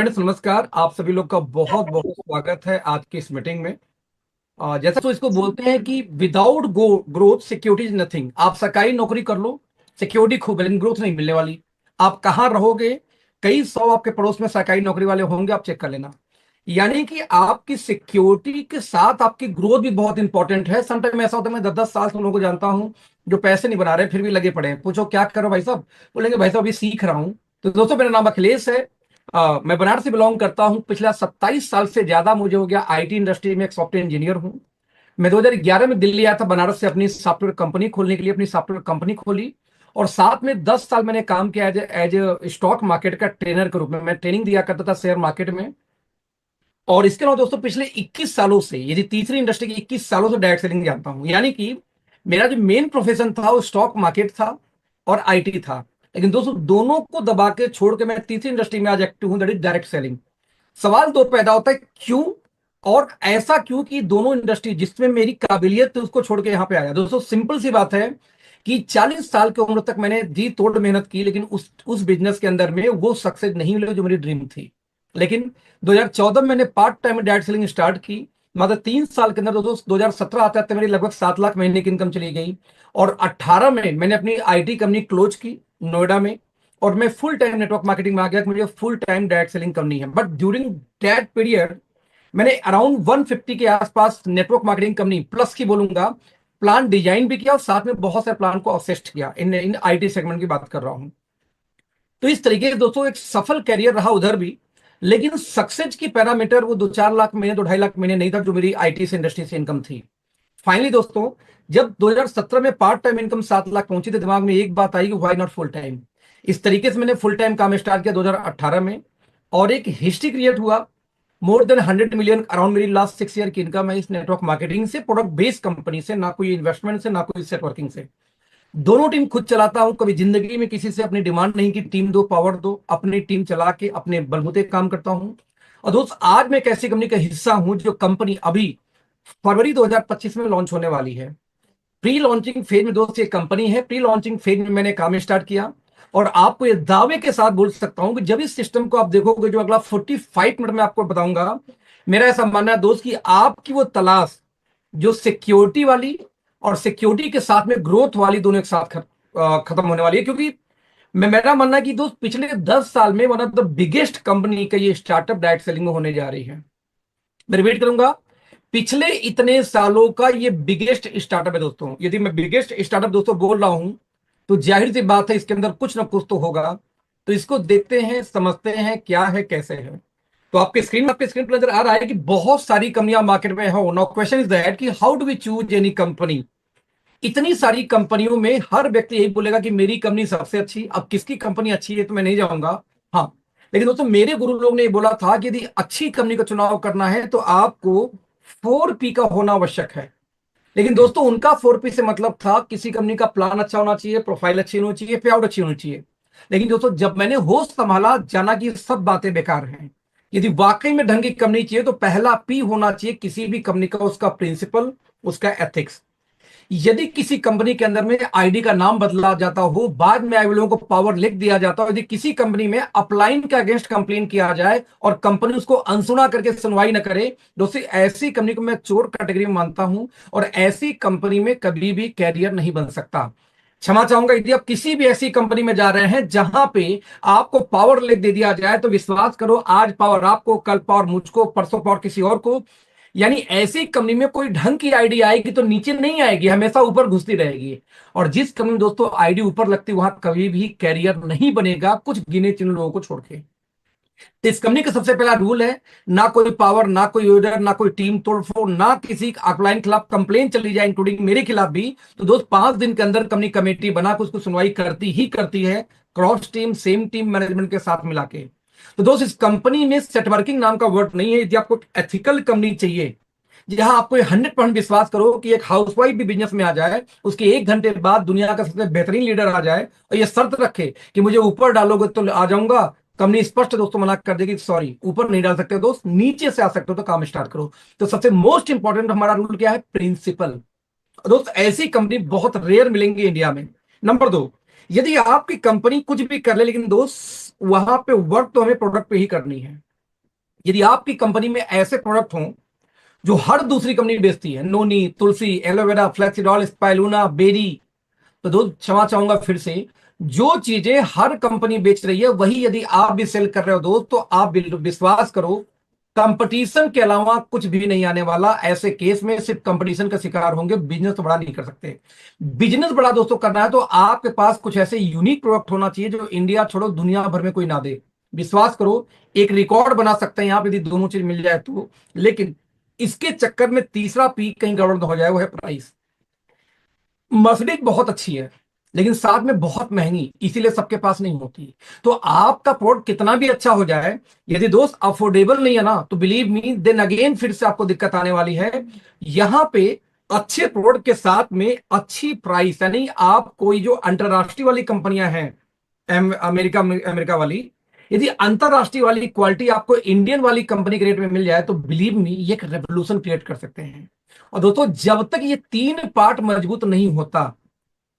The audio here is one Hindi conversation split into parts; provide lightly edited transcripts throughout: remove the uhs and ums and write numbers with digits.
फ्रेंड्स, नमस्कार। आप सभी लोग का बहुत बहुत स्वागत है आज की इस मीटिंग में। जैसा तो इसको बोलते हैं कि without growth security is nothing. आप सरकारी नौकरी कर लो, सिक्योरिटी खूब है, लेकिन ग्रोथ नहीं मिलने वाली। आप कहाँ रहोगे? कई सौ आपके पड़ोस में सरकारी नौकरी वाले होंगे, आप चेक कर लेना। यानी कि आपकी सिक्योरिटी के साथ आपकी ग्रोथ भी बहुत इंपॉर्टेंट है। समटाइम ऐसा होता है, मैं 10-10 साल से उन लोगों को जानता हूँ जो पैसे नहीं बना रहे फिर भी लगे पड़े हैं। पूछो क्या करो भाई साहब, बोलेंगे भाई साहब अभी सीख रहा हूँ। तो दोस्तों, मेरा नाम अखिलेश है। मैं बनारस से बिलोंग करता हूँ। पिछला 27 साल से ज्यादा मुझे हो गया आईटी इंडस्ट्री में, एक सॉफ्टवेयर इंजीनियर हूँ। मैं 2011 में दिल्ली आया था बनारस से अपनी सॉफ्टवेयर कंपनी खोलने के लिए। अपनी सॉफ्टवेयर कंपनी खोली और साथ में 10 साल मैंने काम किया एज ए स्टॉक मार्केट का ट्रेनर के रूप में। मैं ट्रेनिंग दिया करता था शेयर मार्केट में। और इसके अलावा दोस्तों, पिछले 21 सालों से, यदि तीसरी इंडस्ट्री की 21 सालों से डायरेक्ट सेलिंग जानता हूं। यानी कि मेरा जो मेन प्रोफेशन था वो स्टॉक मार्केट था और आईटी था। लेकिन दोस्तों, दोनों को दबा के छोड़ के मैं तीसरी इंडस्ट्री में आज एक्टिव हूं, दैट इज डायरेक्ट सेलिंग। सवाल दो पैदा होता है, क्यों? और ऐसा क्यों कि दोनों इंडस्ट्री जिसमें मेरी काबिलियत थी उसको छोड़ के यहां पे आया। दोस्तों, सिंपल सी बात है कि 40 साल की उम्र तक मैंने जी तोड़ मेहनत की, लेकिन उस बिजनेस के अंदर में वो सक्सेस नहीं मिली जो मेरी ड्रीम थी। लेकिन 2014 में मैंने part time direct selling start की। मात्र 3 साल के अंदर दोस्तों 2017 आते आते मेरी लगभग 7 लाख महीने की इनकम चली गई। और 18 में मैंने अपनी आईटी कंपनी क्लोज की नोएडा में। और मैं फुल टाइम नेटवर्क मार्केटिंग में आ गया कि मुझे फुल टाइम डायरेक्ट सेलिंग करनी है। बट ड्यूरिंग दैट पीरियड मैंने अराउंड 150 के आसपास नेटवर्क मार्केटिंग कंपनी प्लस की बोलूंगा प्लान डिजाइन भी किया और साथ में बहुत सारे प्लान को असिस्ट किया। इन इन आईटी सेगमेंट की बात कर रहा हूं। तो इस तरीके से दोस्तों एक सफल कैरियर रहा उधर भी। लेकिन सक्सेस की पैरामीटर वो 2-4 लाख महीने, 2-2.5 लाख महीने नहीं था जो मेरी आईटी से इंडस्ट्री से इनकम थी। फाइनली दोस्तों, जब 2017 में पार्ट टाइम इनकम 7 लाख पहुंची तो दिमाग में एक बात आई कि व्हाई नॉट फुल टाइम। इस तरीके से मैंने फुल टाइम काम स्टार्ट किया 2018 में। और एक हिस्ट्री क्रिएट हुआ। मोर देन 100 मिलियन अराउंड मेरी लास्ट 6 ईयर की इनकम है इस नेटवर्क मार्केटिंग से, प्रोडक्ट बेस्ड कंपनी से, ना कोई इन्वेस्टमेंट से, ना कोई नेटवर्किंग से। दोनों टीम खुद चलाता हूं। कभी जिंदगी में किसी से अपनी डिमांड नहीं की टीम दो, पावर दो। अपनी टीम चला के अपने बलबूते काम करता हूं। और दोस्त, आज मैं एक ऐसी कंपनी का हिस्सा हूं जो कंपनी अभी फरवरी 2025 में लॉन्च होने वाली है। प्री लॉन्चिंग फेज में दोस्त ये कंपनी है। प्री लॉन्चिंग फेज में मैंने काम स्टार्ट किया। और आपको ये दावे के साथ बोल सकता हूं कि जब इस सिस्टम को आप देखोगे जो अगला 45 मिनट में आपको बताऊंगा, मेरा ऐसा मानना है दोस्त कि आपकी वो तलाश जो सिक्योरिटी वाली और सिक्योरिटी के साथ में ग्रोथ वाली दोनों एक साथ खत्म होने वाली है। क्योंकि मेरा मानना है कि दोस्त पिछले 10 साल में one of the biggest company का ये स्टार्टअप डायरेक्ट सेलिंग में होने जा रही है। मैं रिपीट करूंगा, पिछले इतने सालों का ये बिगेस्ट स्टार्टअप है दोस्तों। यदि मैं बिगेस्ट स्टार्टअप दोस्तों बोल रहा हूं तो जाहिर सी बात है इसके अंदर कुछ ना कुछ तो होगा। तो इसको देखते हैं, समझते हैं क्या है, कैसे है। तो आपके स्क्रीन पर नजर आ रहा है कि बहुत सारी कंपनियां मार्केट में हो। नाउ क्वेश्चन इज दैट कि how do we choose any company. इतनी सारी कंपनियों में हर व्यक्ति यही बोलेगा कि मेरी कंपनी सबसे अच्छी। अब किसकी कंपनी अच्छी है तो मैं नहीं जाऊंगा। हाँ, लेकिन दोस्तों मेरे गुरु लोग ने ये बोला था कि यदि अच्छी कंपनी का चुनाव करना है तो आपको 4P का होना आवश्यक है। लेकिन दोस्तों उनका 4P से मतलब था किसी कंपनी का प्लान अच्छा होना चाहिए, प्रोफाइल अच्छी होनी चाहिए, पे आउट अच्छी होनी चाहिए। लेकिन दोस्तों जब मैंने होश संभाला, जाना कि ये सब बातें बेकार हैं। यदि वाकई में ढंग की कंपनी चाहिए तो पहला पी होना चाहिए किसी भी कंपनी का, उसका प्रिंसिपल, उसका एथिक्स। यदि किसी कंपनी के अंदर में आईडी का नाम बदला जाता हो, बाद में आई लोगों को पावर लिख दिया जाता हो, यदि किसी कंपनी में अपलाइन के अगेंस्ट कंप्लेन किया जाए और कंपनी उसको अनसुना करके सुनवाई न करे, दोस्तों ऐसी कंपनी को मैं चोर कैटेगरी में मानता हूं। और ऐसी कंपनी में कभी भी कैरियर नहीं बन सकता। क्षमा चाहूंगा, यदि आप किसी भी ऐसी कंपनी में जा रहे हैं जहां पे आपको पावर लिख दे दिया जाए तो विश्वास करो, आज पावर आपको, कल पावर मुझको, परसों पावर किसी और को। यानी ऐसी कंपनी में कोई ढंग की आईडी आएगी तो नीचे नहीं आएगी, हमेशा ऊपर घुसती रहेगी। और जिस कंपनी में दोस्तों आईडी ऊपर लगती वहां कभी भी कैरियर नहीं बनेगा, कुछ गिने चुने लोगों को छोड़ के। तो इस कंपनी का सबसे पहला रूल है, ना कोई पावर, ना कोई ऑर्डर, ना कोई टीम तोड़फोड़, ना किसी अपलाइन खिलाफ कंप्लेन चली जाए, इंक्लूडिंग मेरे खिलाफ भी, तो दोस्त 5 दिन के अंदर कंपनी कमेटी बना के उसको सुनवाई करती ही करती है, cross team, same team management के साथ मिला के। तो दोस्त इस कंपनी में सेटवर्किंग नाम का वर्ड नहीं है। यदि आपको एथिकल कंपनी चाहिए जहां आपको 100% विश्वास करो कि एक हाउसवाइफ भी बिजनेस में आ जाए, उसके 1 घंटे बाद दुनिया का सबसे बेहतरीन लीडर आ जाए और ये शर्त रखे कि मुझे ऊपर डालोगे तो आ जाऊंगा, कंपनी स्पष्ट दोस्तों मना कर देगी, सॉरी ऊपर नहीं डाल सकते दोस्त, नीचे से आ सकते हो तो काम स्टार्ट करो। तो सबसे मोस्ट इंपॉर्टेंट हमारा रूल क्या है? प्रिंसिपल। दोस्त ऐसी कंपनी बहुत रेयर मिलेंगी इंडिया में। नंबर 2, यदि आपकी कंपनी कुछ भी कर ले लेकिन दोस्त वहां पे वर्क तो हमें प्रोडक्ट पे ही करनी है। यदि आपकी कंपनी में ऐसे प्रोडक्ट हों जो हर दूसरी कंपनी बेचती है, नोनी, तुलसी, एलोवेरा, फ्लेक्सीडॉल, स्पाइलूना, बेरी, तो दोस्त क्षमा चाहूंगा फिर से, जो चीजें हर कंपनी बेच रही है वही यदि आप भी सेल कर रहे हो दोस्त, तो आप विश्वास करो, कंपटीशन के अलावा कुछ भी नहीं आने वाला। ऐसे केस में सिर्फ कंपटीशन का शिकार होंगे, बिजनेस तो बड़ा नहीं कर सकते। बिजनेस बड़ा दोस्तों करना है तो आपके पास कुछ ऐसे यूनिक प्रोडक्ट होना चाहिए जो इंडिया छोड़ो दुनिया भर में कोई ना दे। विश्वास करो, एक रिकॉर्ड बना सकते हैं आप यदि दोनों चीज मिल जाए तो। लेकिन इसके चक्कर में तीसरा पी कहीं गड़बड़ न हो जाए, वो है प्राइस। मर्सिडीज बहुत अच्छी है लेकिन साथ में बहुत महंगी, इसीलिए सबके पास नहीं होती। तो आपका प्रोडक्ट कितना भी अच्छा हो जाए, यदि दोस्त अफोर्डेबल नहीं है ना, तो बिलीव मी देन अगेन फिर से आपको दिक्कत आने वाली है। यहां पे अच्छे प्रोडक्ट के साथ में अच्छी प्राइस, यानी आप कोई जो अंतरराष्ट्रीय वाली कंपनियां हैं, अमेरिका अमेरिका वाली, यदि अंतरराष्ट्रीय वाली क्वालिटी आपको इंडियन वाली कंपनी के रेट में मिल जाए, तो बिलीव मी ये एक रेवोल्यूशन क्रिएट कर सकते हैं। और दोस्तों जब तक ये तीन पार्ट मजबूत नहीं होता,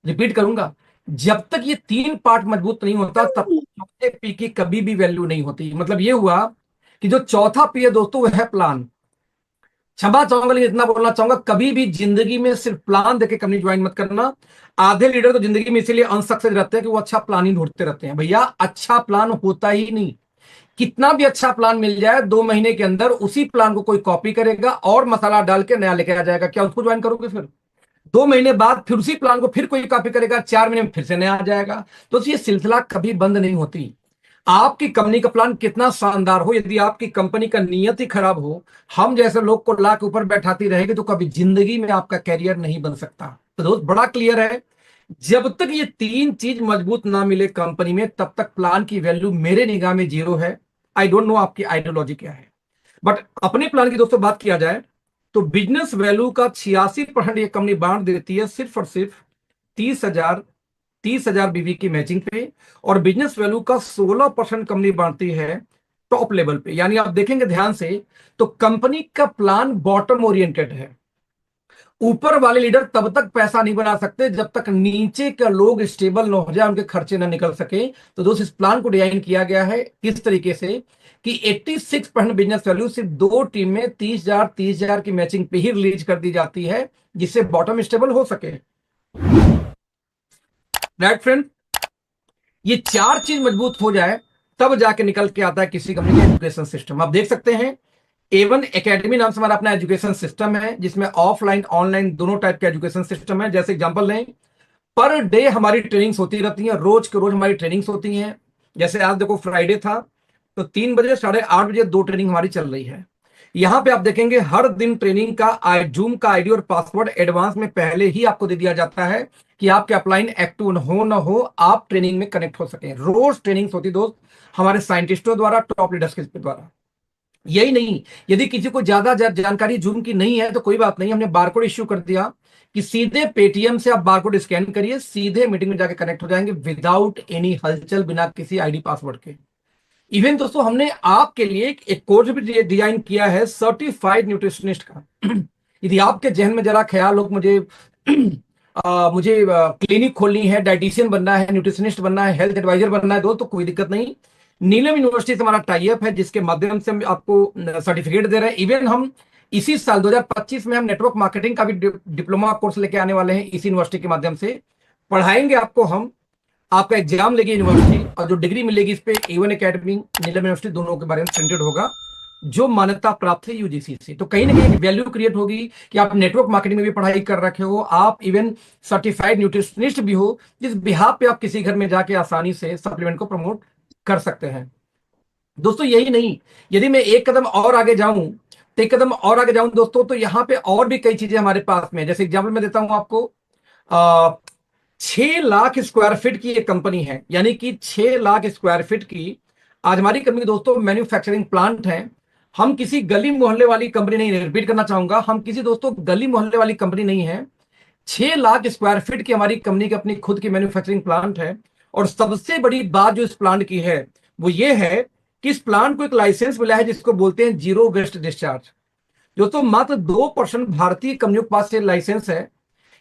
रिपीट करूंगा, जब तक ये तीन पार्ट मजबूत नहीं होता तब तक चौथे पी की कभी भी वैल्यू नहीं होती। मतलब ये हुआ कि जो चौथा पी है दोस्तों, वह है प्लान। क्षमा चाहूंगा लेकिन इतना बोलना चाहूंगा, कभी भी जिंदगी में सिर्फ प्लान देके कंपनी ज्वाइन मत करना। आधे लीडर तो जिंदगी में इसीलिए अनसक्सेस रहते हैं कि वो अच्छा प्लान ही ढूंढते रहते हैं। भैया अच्छा प्लान होता ही नहीं। कितना भी अच्छा प्लान मिल जाए, 2 महीने के अंदर उसी प्लान को कोई कॉपी करेगा और मसाला डाल के नया लेके आ जाएगा। क्या उसको ज्वाइन करोगे फिर? 2 महीने बाद फिर उसी प्लान को फिर कोई कॉपी करेगा, 4 महीने में फिर से नया आ जाएगा। तो ये सिलसिला कभी बंद नहीं होती। आपकी कंपनी का प्लान कितना शानदार हो, यदि आपकी कंपनी का नियत ही खराब हो, हम जैसे लोग को ला के ऊपर बैठाती रहेगी, तो कभी जिंदगी में आपका कैरियर नहीं बन सकता। तो दोस्त बड़ा क्लियर है, जब तक ये तीन चीज मजबूत ना मिले कंपनी में, तब तक प्लान की वैल्यू मेरे निगाह में जीरो है। आई डोंट नो आपकी आइडियोलॉजी क्या है, बट अपने प्लान की दोस्तों बात किया जाए तो बिजनेस वैल्यू का 86% ये कंपनी बांट देती है सिर्फ और सिर्फ 30,000 30,000 बीवी की मैचिंग पे, और बिजनेस वैल्यू का 16% कंपनी बांटती है टॉप लेवल पे। यानी आप देखेंगे ध्यान से तो कंपनी का प्लान बॉटम ओरिएंटेड है। ऊपर वाले लीडर तब तक पैसा नहीं बना सकते जब तक नीचे के लोग स्टेबल ना हो जाए, उनके खर्चे ना निकल सके। तो दोस्त इस प्लान को डिजाइन किया गया है किस तरीके से कि 86% बिजनेस वैल्यू सिर्फ दो टीम में 30,000 की मैचिंग पे ही रिलीज कर दी जाती है, जिससे बॉटम स्टेबल हो सके। राइट फ्रेंड, ये चार चीज मजबूत हो जाए तब जाके निकल के आता है किसी कंपनी का एजुकेशन सिस्टम। आप देख सकते हैं A1 एकेडमी नाम से हमारा अपना एजुकेशन सिस्टम है, जिसमें ऑफलाइन ऑनलाइन दोनों टाइप के एजुकेशन सिस्टम है। जैसे एग्जांपल लें, पर डे हमारी ट्रेनिंग्स होती रहती हैं, रोज के रोज हमारी ट्रेनिंग्स होती हैं। जैसे आज देखो फ्राइडे था, तो 3 बजे 8:30 दो ट्रेनिंग हमारी चल रही है। यहां पे आप देखेंगे हर दिन ट्रेनिंग का जूम का आईडी और पासवर्ड एडवांस में पहले ही आपको दे दिया जाता है कि आपके अपलाइन एक्टिव हो ना हो, आप ट्रेनिंग में कनेक्ट हो सके। रोज ट्रेनिंग्स होती दोस्त हमारे साइंटिस्टों द्वारा, टॉप लीडर्स के द्वारा। यही नहीं, यदि किसी को ज्यादा जानकारी जूम की नहीं है तो कोई बात नहीं, हमने बारकोड इश्यू कर दिया कि सीधे पेटीएम से आप बारकोड स्कैन करिए, सीधे मीटिंग में जाके कनेक्ट हो जाएंगे विदाउट एनी हलचल, बिना किसी आईडी पासवर्ड के। इवन दोस्तों हमने आपके लिए एक कोर्स भी डिजाइन किया है सर्टिफाइड न्यूट्रिशनिस्ट का। यदि आपके जहन में जरा ख्याल हो मुझे मुझे क्लिनिक खोलनी है, डाइटिशियन बनना है, न्यूट्रिशनिस्ट बनना है, हेल्थ एडवाइजर बनना है दोस्त, तो कोई दिक्कत नहीं। नीलम यूनिवर्सिटी से हमारा टाई अप है, जिसके माध्यम से हम आपको सर्टिफिकेट दे रहे हैं। इवन हम इसी साल 2025 में हम नेटवर्क मार्केटिंग का भी डिप्लोमा कोर्स लेके आने वाले हैं, इसी यूनिवर्सिटी के माध्यम से पढ़ाएंगे आपको हम। आपका एग्जाम लेगी यूनिवर्सिटी और जो डिग्री मिलेगी इस पे A1 एकेडमी, नीलम यूनिवर्सिटी दोनों के बारे में प्रिंटेड होगा, जो मान्यता प्राप्त है यूजीसी से। तो कहीं ना कहीं वैल्यू क्रिएट होगी कि आप नेटवर्क मार्केटिंग में भी पढ़ाई कर रखे हो, आप इवन सर्टिफाइड न्यूट्रिशनिस्ट भी हो, जिस बिहाफ पे आप किसी घर में जाके आसानी से सप्लीमेंट को प्रमोट कर सकते हैं। दोस्तों यही नहीं, यदि मैं एक कदम और आगे जाऊं, तो एक कदम और आगे जाऊं दोस्तों, तो यहाँ पे और भी कई चीजें हमारे पास में। जैसे एग्जाम्पल मैं देता हूं आपको, 6 लाख स्क्वायर फीट की एक कंपनी है, यानी कि 6 लाख स्क्वायर फीट की आज हमारी कंपनी दोस्तों मैन्युफैक्चरिंग प्लांट है। हम किसी गली मोहल्ले वाली कंपनी नहीं, रिपीट करना चाहूंगा, हम किसी दोस्तों गली मोहल्ले वाली कंपनी नहीं है। 6 लाख स्क्वायर फीट की हमारी कंपनी की अपनी खुद की मैन्युफैक्चरिंग प्लांट है। और सबसे बड़ी बात जो इस प्लांट की है वो ये है कि इस प्लांट को एक लाइसेंस मिला है जिसको बोलते हैं जीरो वेस्ट डिस्चार्ज। दोस्तों मात्र 2% भारतीय कंपनियों के पास ये लाइसेंस है।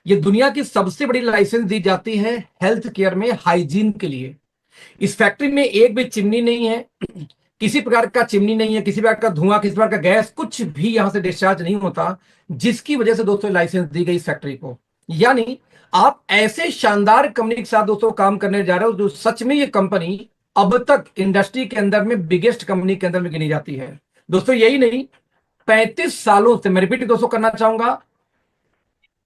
ये दुनिया की सबसे बड़ी लाइसेंस दी जाती है हेल्थ केयर में हाइजीन के लिए। इस फैक्ट्री में एक भी चिमनी नहीं है, किसी प्रकार का चिमनी नहीं है, किसी प्रकार का धुआं, किसी प्रकार का गैस, कुछ भी यहां से डिस्चार्ज नहीं होता, जिसकी वजह से दोस्तों लाइसेंस दी गई इस फैक्ट्री को। यानी आप ऐसे शानदार कंपनी के साथ दोस्तों काम करने जा रहे हो जो सच में ये कंपनी अब तक इंडस्ट्री के अंदर में बिगेस्ट कंपनी के अंदर में गिनी जाती है। दोस्तों यही नहीं, 35 सालों से, मैं रिपीट दोस्तों करना चाहूंगा,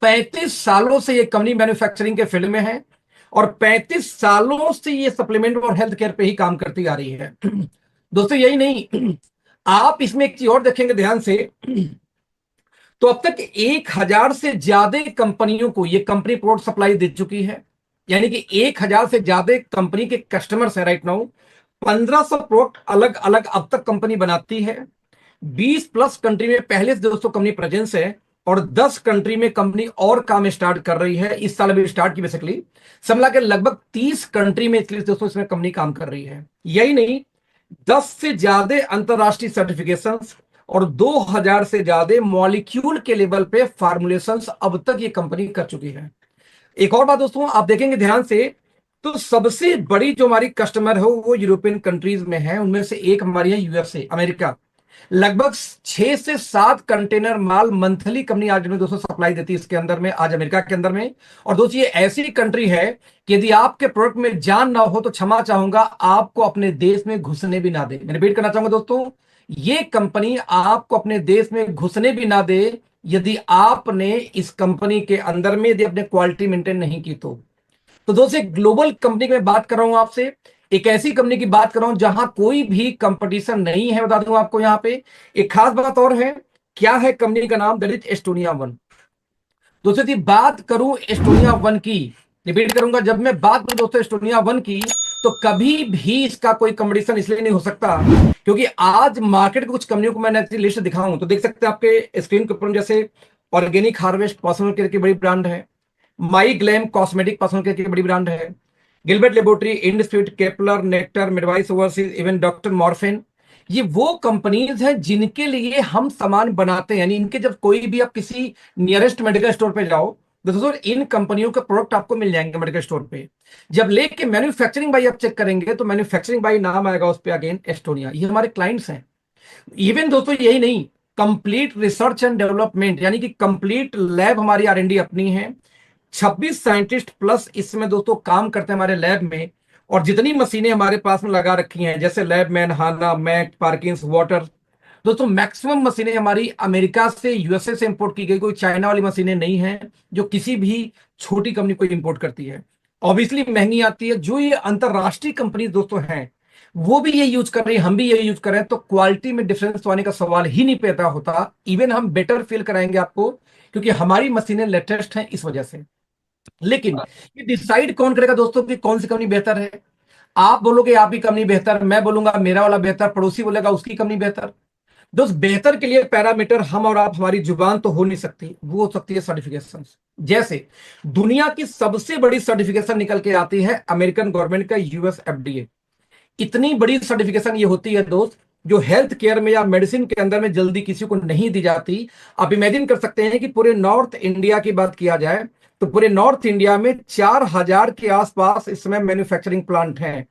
35 सालों से ये कंपनी मैन्युफैक्चरिंग के फील्ड में है और 35 सालों से ये सप्लीमेंट और हेल्थ केयर पे ही काम करती आ रही है। दोस्तों यही नहीं, आप इसमें एक चीज और देखेंगे ध्यान से, तो अब तक 1000 से ज्यादा कंपनियों को ये कंपनी प्रोडक्ट सप्लाई दे चुकी है। यानी कि 1000 से ज्यादा कंपनी के कस्टमर्स है राइट नाउ। 1500 प्रोडक्ट अलग अलग अब तक कंपनी बनाती है। 20 प्लस कंट्री में पहले से दोस्तों कंपनी प्रेजेंस है और 10 कंट्री में कंपनी और काम स्टार्ट कर रही है, इस साल अभी स्टार्ट की बेसिकली। सब मिला के लगभग 30 कंट्री में इसलिए दोस्तों इसमें कंपनी काम कर रही है। यही नहीं, 10 से ज्यादा अंतरराष्ट्रीय सर्टिफिकेशंस और 2000 से ज्यादा मॉलिक्यूल के लेवल पे फार्मुलेशंस अब तक ये कंपनी कर चुकी है। एक और बात दोस्तों आप देखेंगे ध्यान से, तो सबसे बड़ी जो हमारी कस्टमर है वो यूरोपियन कंट्रीज में है, उनमें से एक हमारी है यूएसए, अमेरिका। लगभग 6 से 7 कंटेनर माल मंथली कंपनी आज में दोस्तों सप्लाई देती है इसके अंदर में, आज अमेरिका के अंदर में। और दोस्तों ये ऐसी कंट्री है कि यदि आपके प्रोडक्ट में जान ना हो तो क्षमा चाहूंगा, आपको अपने देश में घुसने भी ना दे। मैं रिपीट करना चाहूंगा दोस्तों, ये कंपनी आपको अपने देश में घुसने भी ना दे यदि आपने इस कंपनी के अंदर में यदि अपने क्वालिटी मेंटेन नहीं की तो दोस्तों एक ग्लोबल कंपनी की मैं बात कर रहा हूं आपसे, एक ऐसी कंपनी की बात कर रहा हूं जहां कोई भी कंपटीशन नहीं है। बता दूं आपको यहां पे एक खास बात और है, क्या है कंपनी का नाम, दैट इज एस्टोनिया वन। दोस्तों यदि बात करूं एस्टोनिया वन की, रिपीट करूंगा, जब मैं बात करूं दोस्तों एस्टोनिया वन की, तो कभी भी इसका कोई कंपटीशन इसलिए नहीं हो सकता क्योंकि आज मार्केट की कुछ कंपनियों को मैंने लिस्ट दिखाऊं तो देख सकते हैं आपके स्क्रीन के ऊपर, जैसे ऑर्गेनिक हार्वेस्ट पर्सनल केयर की बड़ी ब्रांड है, My Glam cosmetic personal care की बड़ी ब्रांड है, गिलबर्ट लेबोरेटरी, इंडस्ट्रीट, Kepler, Nectar, Midwise overseas, even doctor Morepen. ये वो कंपनीज हैं जिनके लिए हम सामान बनाते हैं। यानी इनके जब कोई भी आप किसी नियरेस्ट मेडिकल स्टोर पे जाओ तो दोस्तों इन कंपनियों के प्रोडक्ट आपको मिल जाएंगे मेडिकल स्टोर पे। जब लेके मैन्युफैक्चरिंग बाई आप चेक करेंगे तो मैन्युफैक्चरिंग बाई नाम आएगा उस पर, अगेन एस्टोनिया, ये हमारे क्लाइंट्स हैं। इवन दोस्तों यही नहीं, कंप्लीट रिसर्च एंड डेवलपमेंट, यानी कि कंप्लीट लैब हमारी आर&डी अपनी है। 26 साइंटिस्ट प्लस इसमें दोस्तों काम करते हैं हमारे लैब में। और जितनी मशीनें हमारे पास में लगा रखी हैं, जैसे लैबमैन, हाना, मैक, पार्किंस, वाटर, दोस्तों मैक्सिमम मशीनें हमारी अमेरिका से, यूएसए से इंपोर्ट की गई, कोई चाइना वाली मशीनें नहीं है जो किसी भी छोटी कंपनी को इंपोर्ट करती है। ऑब्वियसली महंगी आती है। जो ये अंतरराष्ट्रीय कंपनी दोस्तों हैं वो भी ये यूज कर रही है, हम भी ये यूज कर रहे हैं, तो क्वालिटी में डिफरेंस तो आने का सवाल ही नहीं पैदा होता। इवन हम बेटर फील कराएंगे आपको क्योंकि हमारी मशीनें लेटेस्ट हैं इस वजह से। लेकिन ये डिसाइड कौन करेगा दोस्तों कि कौन सी कंपनी बेहतर है? आप बोलोगे आपकी कंपनी बेहतर, मैं बोलूंगा मेरा वाला बेहतर, पड़ोसी बोलेगा उसकी कंपनी बेहतर। दोस्त बेहतर के लिए पैरामीटर हम और आप, हमारी जुबान तो हो नहीं सकती, वो हो सकती है सर्टिफिकेशन। जैसे दुनिया की सबसे बड़ी सर्टिफिकेशन निकल के आती है अमेरिकन गवर्नमेंट का, यूएस एफडीए। इतनी बड़ी सर्टिफिकेशन ये होती है दोस्त जो हेल्थ केयर में या मेडिसिन के अंदर में जल्दी किसी को नहीं दी जाती। आप इमेजिन कर सकते हैं कि पूरे नॉर्थ इंडिया की बात किया जाए तो पूरे नॉर्थ इंडिया में 4000 के आसपास इस समय मैन्युफैक्चरिंग प्लांट हैं।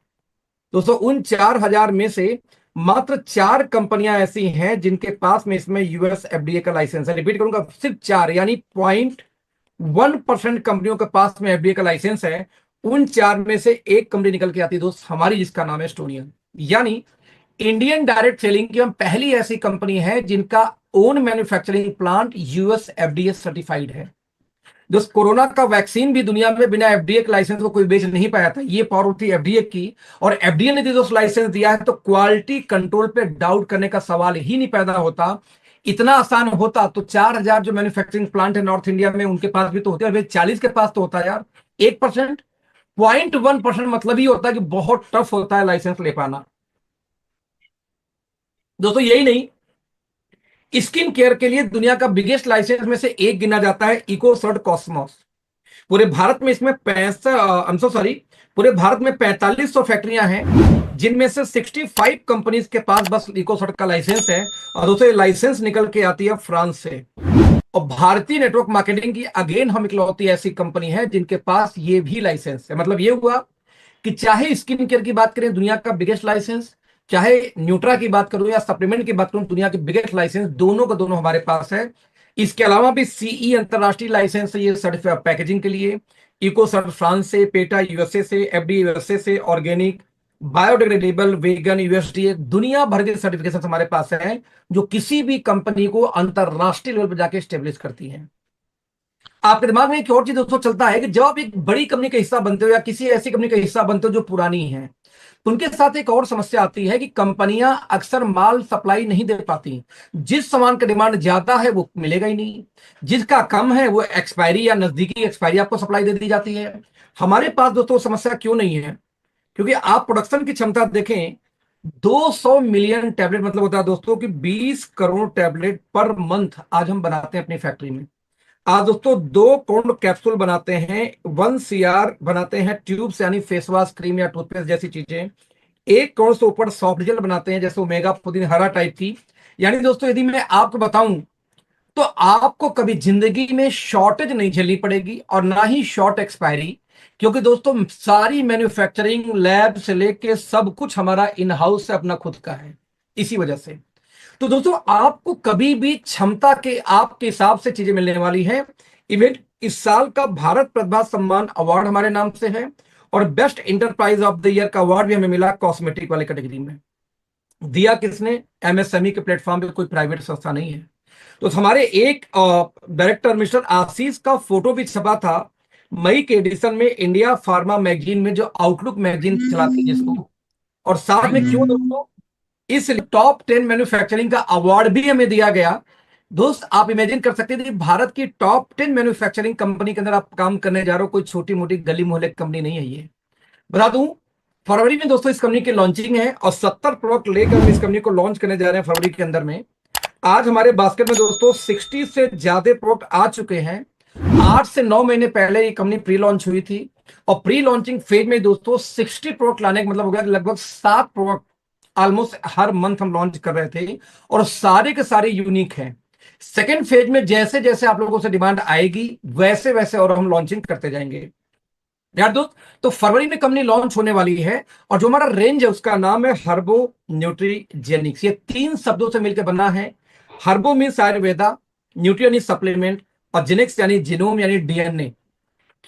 दोस्तों उन 4000 में से मात्र 4 कंपनियां ऐसी हैं जिनके पास में इसमें यूएस एफडीए का लाइसेंस है। रिपीट करूंगा, सिर्फ 4, यानी 0.1% कंपनियों के पास में एफडीए का लाइसेंस है। उन 4 में से एक कंपनी निकल के आती है दोस्त हमारी, जिसका नाम है एस्टोनिया। यानी इंडियन डायरेक्ट सेलिंग की हम पहली ऐसी कंपनी है जिनका own manufacturing plant US FDA certified है। दोस्त कोरोना का वैक्सीन भी दुनिया में बिना एफडीए के लाइसेंस को कोई बेच नहीं पाया था, ये पावर थी एफडीए की। और एफडीए ने दोस्त लाइसेंस दिया है तो क्वालिटी कंट्रोल पे डाउट करने का सवाल ही नहीं पैदा होता। इतना आसान होता तो 4000 जो मैन्युफैक्चरिंग प्लांट है नॉर्थ इंडिया में उनके पास भी तो होते हैं, 40 के पास तो होता है यार। 1%, 0.1% मतलब ही होता है कि बहुत टफ होता है लाइसेंस ले पाना। दोस्तों यही नहीं, स्किन केयर के लिए दुनिया का बिगेस्ट लाइसेंस में से एक गिना जाता है इकोसर्ट कॉस्मोस। पूरे भारत में इसमें 65, पूरे भारत में 4500 फैक्ट्रियां हैं जिनमें से 65 कंपनीज के पास बस इकोसर्ट का लाइसेंस है। और दूसरे लाइसेंस निकल के आती है फ्रांस से। और भारतीय नेटवर्क मार्केटिंग की अगेन हम इकलौती ऐसी कंपनी है जिनके पास ये भी लाइसेंस है। मतलब ये हुआ कि चाहे स्किन केयर की बात करें, दुनिया का बिगेस्ट लाइसेंस, चाहे न्यूट्रा की बात करूं या सप्लीमेंट की बात करूं, दुनिया के बिगेस्ट लाइसेंस दोनों का दोनों हमारे पास है। इसके अलावा भी सीई अंतरराष्ट्रीय लाइसेंस है ये सर्टिफाइड पैकेजिंग के लिए, इको सर्ट फ्रांस से, पेटा यूएसए से, एफडी यूएसए से, ऑर्गेनिक, बायोडिग्रेडेबल, वेगन, यूएसडीए, दुनिया भर के सर्टिफिकेशन हमारे पास हैं जो किसी भी कंपनी को अंतरराष्ट्रीय लेवल पर जाके स्टेब्लिश करती हैं। आपके दिमाग में एक और चीज दोस्तों चलता है कि जब आप एक बड़ी कंपनी का हिस्सा बनते हो या किसी ऐसी कंपनी का हिस्सा बनते हो जो पुरानी है, तो उनके साथ एक और समस्या आती है कि कंपनियां अक्सर माल सप्लाई नहीं दे पाती। जिस सामान का डिमांड ज्यादा है वो मिलेगा ही नहीं, जिसका कम है वो एक्सपायरी या नजदीकी एक्सपायरी आपको सप्लाई दे दी जाती है। हमारे पास दोस्तों समस्या क्यों नहीं है? क्योंकि आप प्रोडक्शन की क्षमता देखें, 200 मिलियन टैबलेट मतलब होता है दोस्तों कि 20 करोड़ टैबलेट पर मंथ आज हम बनाते हैं अपनी फैक्ट्री में। आज दोस्तों 2 करोड़ कैप्सूल बनाते हैं, 1 CR बनाते हैं ट्यूब्स यानी फेस वॉश, क्रीम या टूथपेस्ट जैसी चीजें, 1 करोड़ से ऊपर सॉफ्ट जेल बनाते हैं जैसे ओमेगा पुदीन हरा टाइप की। यानी दोस्तों यदि मैं आपको बताऊं तो आपको कभी जिंदगी में शॉर्टेज नहीं झेलनी पड़ेगी और ना ही शॉर्ट एक्सपायरी, क्योंकि दोस्तों सारी मैन्युफैक्चरिंग लैब से लेके सब कुछ हमारा इन हाउस से अपना खुद का है। इसी वजह से तो दोस्तों आपको कभी भी क्षमता के आपके हिसाब से चीजें मिलने वाली है। इवेंट इस साल का भारत प्रतिभा सम्मान अवार्ड हमारे नाम से है और best enterprise of the year का अवार्ड भी हमें मिला कॉस्मेटिक वाले कैटेगरी में। दिया किसने? एमएसएमई के प्लेटफॉर्म पे, कोई प्राइवेट संस्था नहीं है। तो हमारे एक डायरेक्टर मिस्टर आशीष का फोटो भी छपा था मई के एडिशन में इंडिया फार्मा मैगजीन में, जो आउटलुक मैगजीन चलाती है जिसको। और साथ में क्यों दोस्तों, इस टॉप 10 मैन्युफैक्चरिंग का अवार्ड भी हमें दिया गया। दोस्त आप इमेजिन कर सकते थे भारत की टॉप 10 मैन्युफैक्चरिंग कंपनी के अंदर आप काम करने जा रहे हो, कोई छोटी मोटी गली मोहल्ले कंपनी नहीं है ये। बता दूं, फरवरी में दोस्तों इस कंपनी की लॉन्चिंग है और 70 प्रोडक्ट लेकर हम इस कंपनी को लॉन्च करने जा रहे हैं फरवरी के अंदर में। आज हमारे बास्केट में दोस्तों 60 से ज्यादा प्रोडक्ट आ चुके हैं। 8 से 9 महीने पहले ये कंपनी प्री लॉन्च हुई थी और प्री लॉन्चिंग फेज में दोस्तों 60 प्रोडक्ट लाने का मतलब हो गया लगभग 7 प्रोडक्ट ऑलमोस्ट हर मंथ हम लॉन्च कर रहे थे और सारे के सारे यूनिक हैं। सेकेंड फेज में जैसे जैसे आप लोगों से डिमांड आएगी वैसे वैसे और हम लॉन्चिंग करते जाएंगे यार दोस्त। तो फरवरी में कंपनी लॉन्च होने वाली है और जो हमारा रेंज है उसका नाम है हर्बो न्यूट्रीजेनिक्स। ये 3 शब्दों से मिलकर बना है। हर्बो मीन्स आयुर्वेदा, न्यूट्री यानी सप्लीमेंट और जेनिक्स यानी जीनोम यानी डीएनए।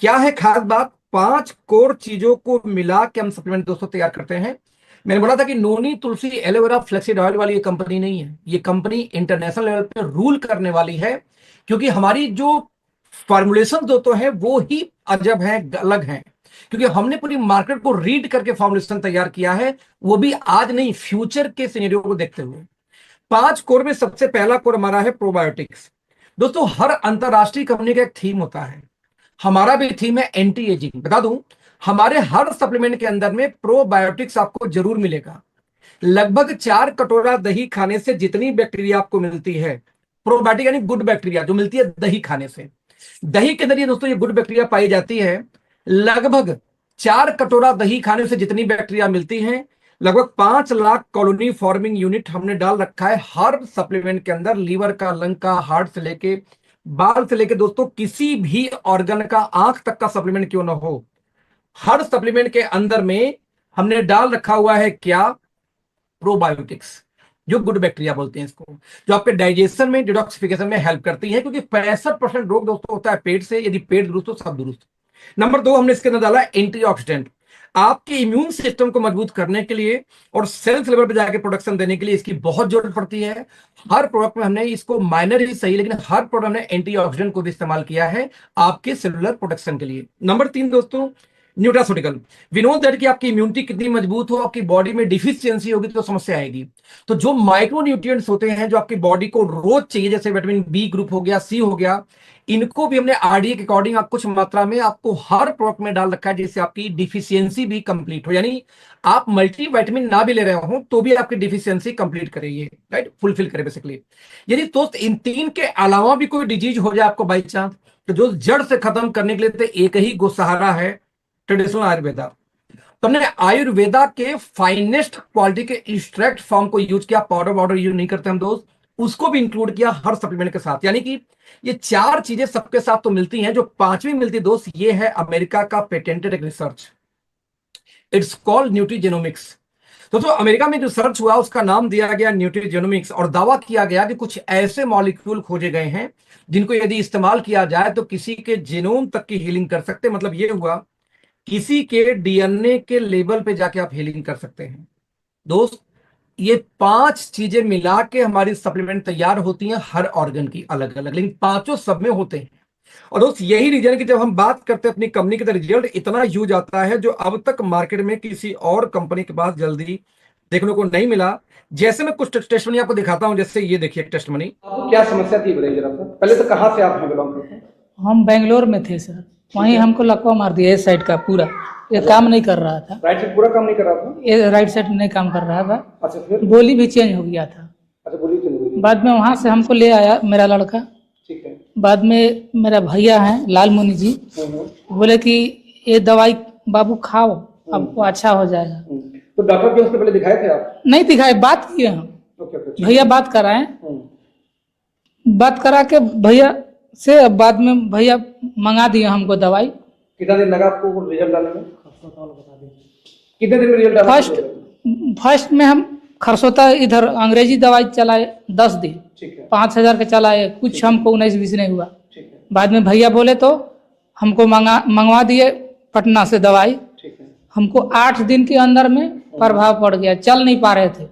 क्या है खास बात? 5 कोर चीजों को मिला के हम सप्लीमेंट दोस्तों तैयार करते हैं। मैंने बोला था कि नोनी, तुलसी, एलोवेरा, फ्लेक्सीड ऑयल वाली ये कंपनी नहीं है। ये कंपनी इंटरनेशनल लेवल पे रूल करने वाली है, क्योंकि हमारी जो फॉर्मुलेशन दोस्तों है वो ही अजब है, अलग है। क्योंकि हमने पूरी मार्केट को रीड करके फॉर्मुलेशन तैयार किया है, वो भी आज नहीं, फ्यूचर के सिनेरियो को देखते हुए। 5 कोर में सबसे पहला कोर हमारा है प्रोबायोटिक्स। दोस्तों हर अंतरराष्ट्रीय कंपनी का एक थीम होता है, हमारा भी थीम है एंटी एजिंग। बता दूं, हमारे हर सप्लीमेंट के अंदर में प्रोबायोटिक्स आपको जरूर मिलेगा। लगभग 4 कटोरा दही खाने से जितनी बैक्टीरिया आपको मिलती है, प्रोबायोटिक यानी गुड बैक्टीरिया जो मिलती है दही खाने से, दही के अंदर ये दोस्तों ये गुड बैक्टीरिया पाई जाती है। लगभग 4 कटोरा दही खाने से जितनी बैक्टीरिया मिलती है, लगभग 5 लाख कॉलोनी फॉर्मिंग यूनिट हमने डाल रखा है हर सप्लीमेंट के अंदर। लीवर का, लंग का, हार्ट से लेके बाल से लेके दोस्तों किसी भी ऑर्गन का, आंख तक का सप्लीमेंट क्यों ना हो, हर सप्लीमेंट के अंदर में हमने डाल रखा हुआ है क्या? प्रोबायोटिक्स, जो गुड बैक्टीरिया बोलते हैं इसको, जो आपके डाइजेशन में, डिटॉक्सिफिकेशन में हेल्प करती है। क्योंकि 65% रोग दोस्तों होता है पेट से, यदि पेट दुरुस्त हो सब दुरुस्त। नंबर 2 हमने इसके अंदर डाला एंटीऑक्सीडेंट, आपके इम्यून सिस्टम को मजबूत करने के लिए और सेल्स लेवल पर जाके प्रोडक्शन देने के लिए इसकी बहुत जरूरत पड़ती है। हर प्रोडक्ट में हमने इसको, माइनर ही सही लेकिन हर प्रोडक्ट हमने एंटीऑक्सीडेंट को भी इस्तेमाल किया है आपके सेलुलर प्रोटेक्शन के लिए। नंबर 3 दोस्तों न्यूट्रास्यूटिकल। वी नो दैट कि आपकी इम्यूनिटी कितनी मजबूत हो, आपकी बॉडी में डिफिशियंसी होगी तो समस्या आएगी। तो जो माइक्रो न्यूट्रिएंट्स होते हैं जो आपकी बॉडी को रोज चाहिए, जैसे विटामिन बी ग्रुप हो गया, सी हो गया, इनको भी हमने आरडीए के अकॉर्डिंग कुछ मात्रा में आपको हर प्रोडक्ट में डाल रखा है, जिससे आपकी डिफिशियंसी भी कंप्लीट हो। यानी आप मल्टी विटामिन ना भी ले रहे हो तो भी आपकी डिफिशियंसी कंप्लीट करेगी, राइट, फुलफिल करे बेसिकली। यदि दोस्त इन 3 के अलावा भी कोई डिजीज हो जाए आपको बाई चांस, तो जो जड़ से खत्म करने के लिए तो एक ही गुस्सहारा है, ट्रेडिशनल आयुर्वेदा। तो हमने आयुर्वेदा के फाइनेस्ट क्वालिटी के एक्सट्रैक्ट फॉर्म को यूज किया, पाउडर वाउडर यूज नहीं करते हम दोस्त, उसको भी इंक्लूड किया हर सप्लीमेंट के साथ। यानी कि ये 4 चीजें सबके साथ तो मिलती हैं, जो 5वीं मिलती दोस्त ये है अमेरिका का पेटेंटेड एक रिसर्च, इट्स कॉल्ड न्यूट्रीजेनोमिक्स। दोस्तों अमेरिका में जो सर्च हुआ उसका नाम दिया गया न्यूट्रीजेनोमिक्स, और दावा किया गया कि कुछ ऐसे मॉलिक्यूल खोजे गए हैं जिनको यदि इस्तेमाल किया जाए तो किसी के जीनोम तक की हीलिंग कर सकते हैं। मतलब ये हुआ किसी के डीएनए के लेवल पे जाके आप हीलिंग कर सकते हैं। दोस्त ये 5 चीजें मिला के हमारी सप्लीमेंट तैयार होती हैं, हर ऑर्गन की अलग अलग, लेकिन पांचों सब में होते हैं। और दोस्त यही रीजन है कि जब हम बात करते हैं अपनी कंपनी के, तो रिजल्ट इतना ह्यूज आता है जो अब तक मार्केट में किसी और कंपनी के पास जल्दी देखने को नहीं मिला। जैसे मैं कुछ टेस्टमनी आपको दिखाता हूं, जैसे ये देखिए टेस्टमनी। आपको क्या समस्या थी बताइए जरा सा। पहले तो कहाँ से आप बिलोंग करते हैं? हम बेंगलोर में थे सर, वहीं हमको लकवा मार दिया इस साइड का पूरा, ये काम नहीं कर रहा था। राइट साइड पूरा काम नहीं कर रहा था? ये राइट साइड नहीं काम कर रहा था। अच्छा, फिर? बोली भी चेंज हो गया था। अच्छा, बोली चेंज हो गई। बाद में वहां से हमको ले आया मेरा लड़का। ठीक है। बाद में मेरा भैया है लाल मुनि जी, बोले कि ये दवाई बाबू खाओ, आपको अच्छा हो जाएगा। तो डॉक्टर के उससे पहले दिखाए थे आप? नहीं दिखाए, बात किए हम। भैया बात कराए, बात करा के भैया से बाद में भैया मंगा दिए हमको दवाई। कितना दिन लगा आपको रिजल्ट आने में? कितने दिन में रिजल्ट आया? फर्स्ट में हम खरसोता इधर अंग्रेजी दवाई चलाए 10 दिन, 5,000 के चलाए, कुछ हमको 19-20 नहीं हुआ। बाद में भैया बोले तो हमको मंगवा दिए पटना से दवाई। हमको 8 दिन के अंदर में प्रभाव पड़ गया, चल नहीं पा रहे थे।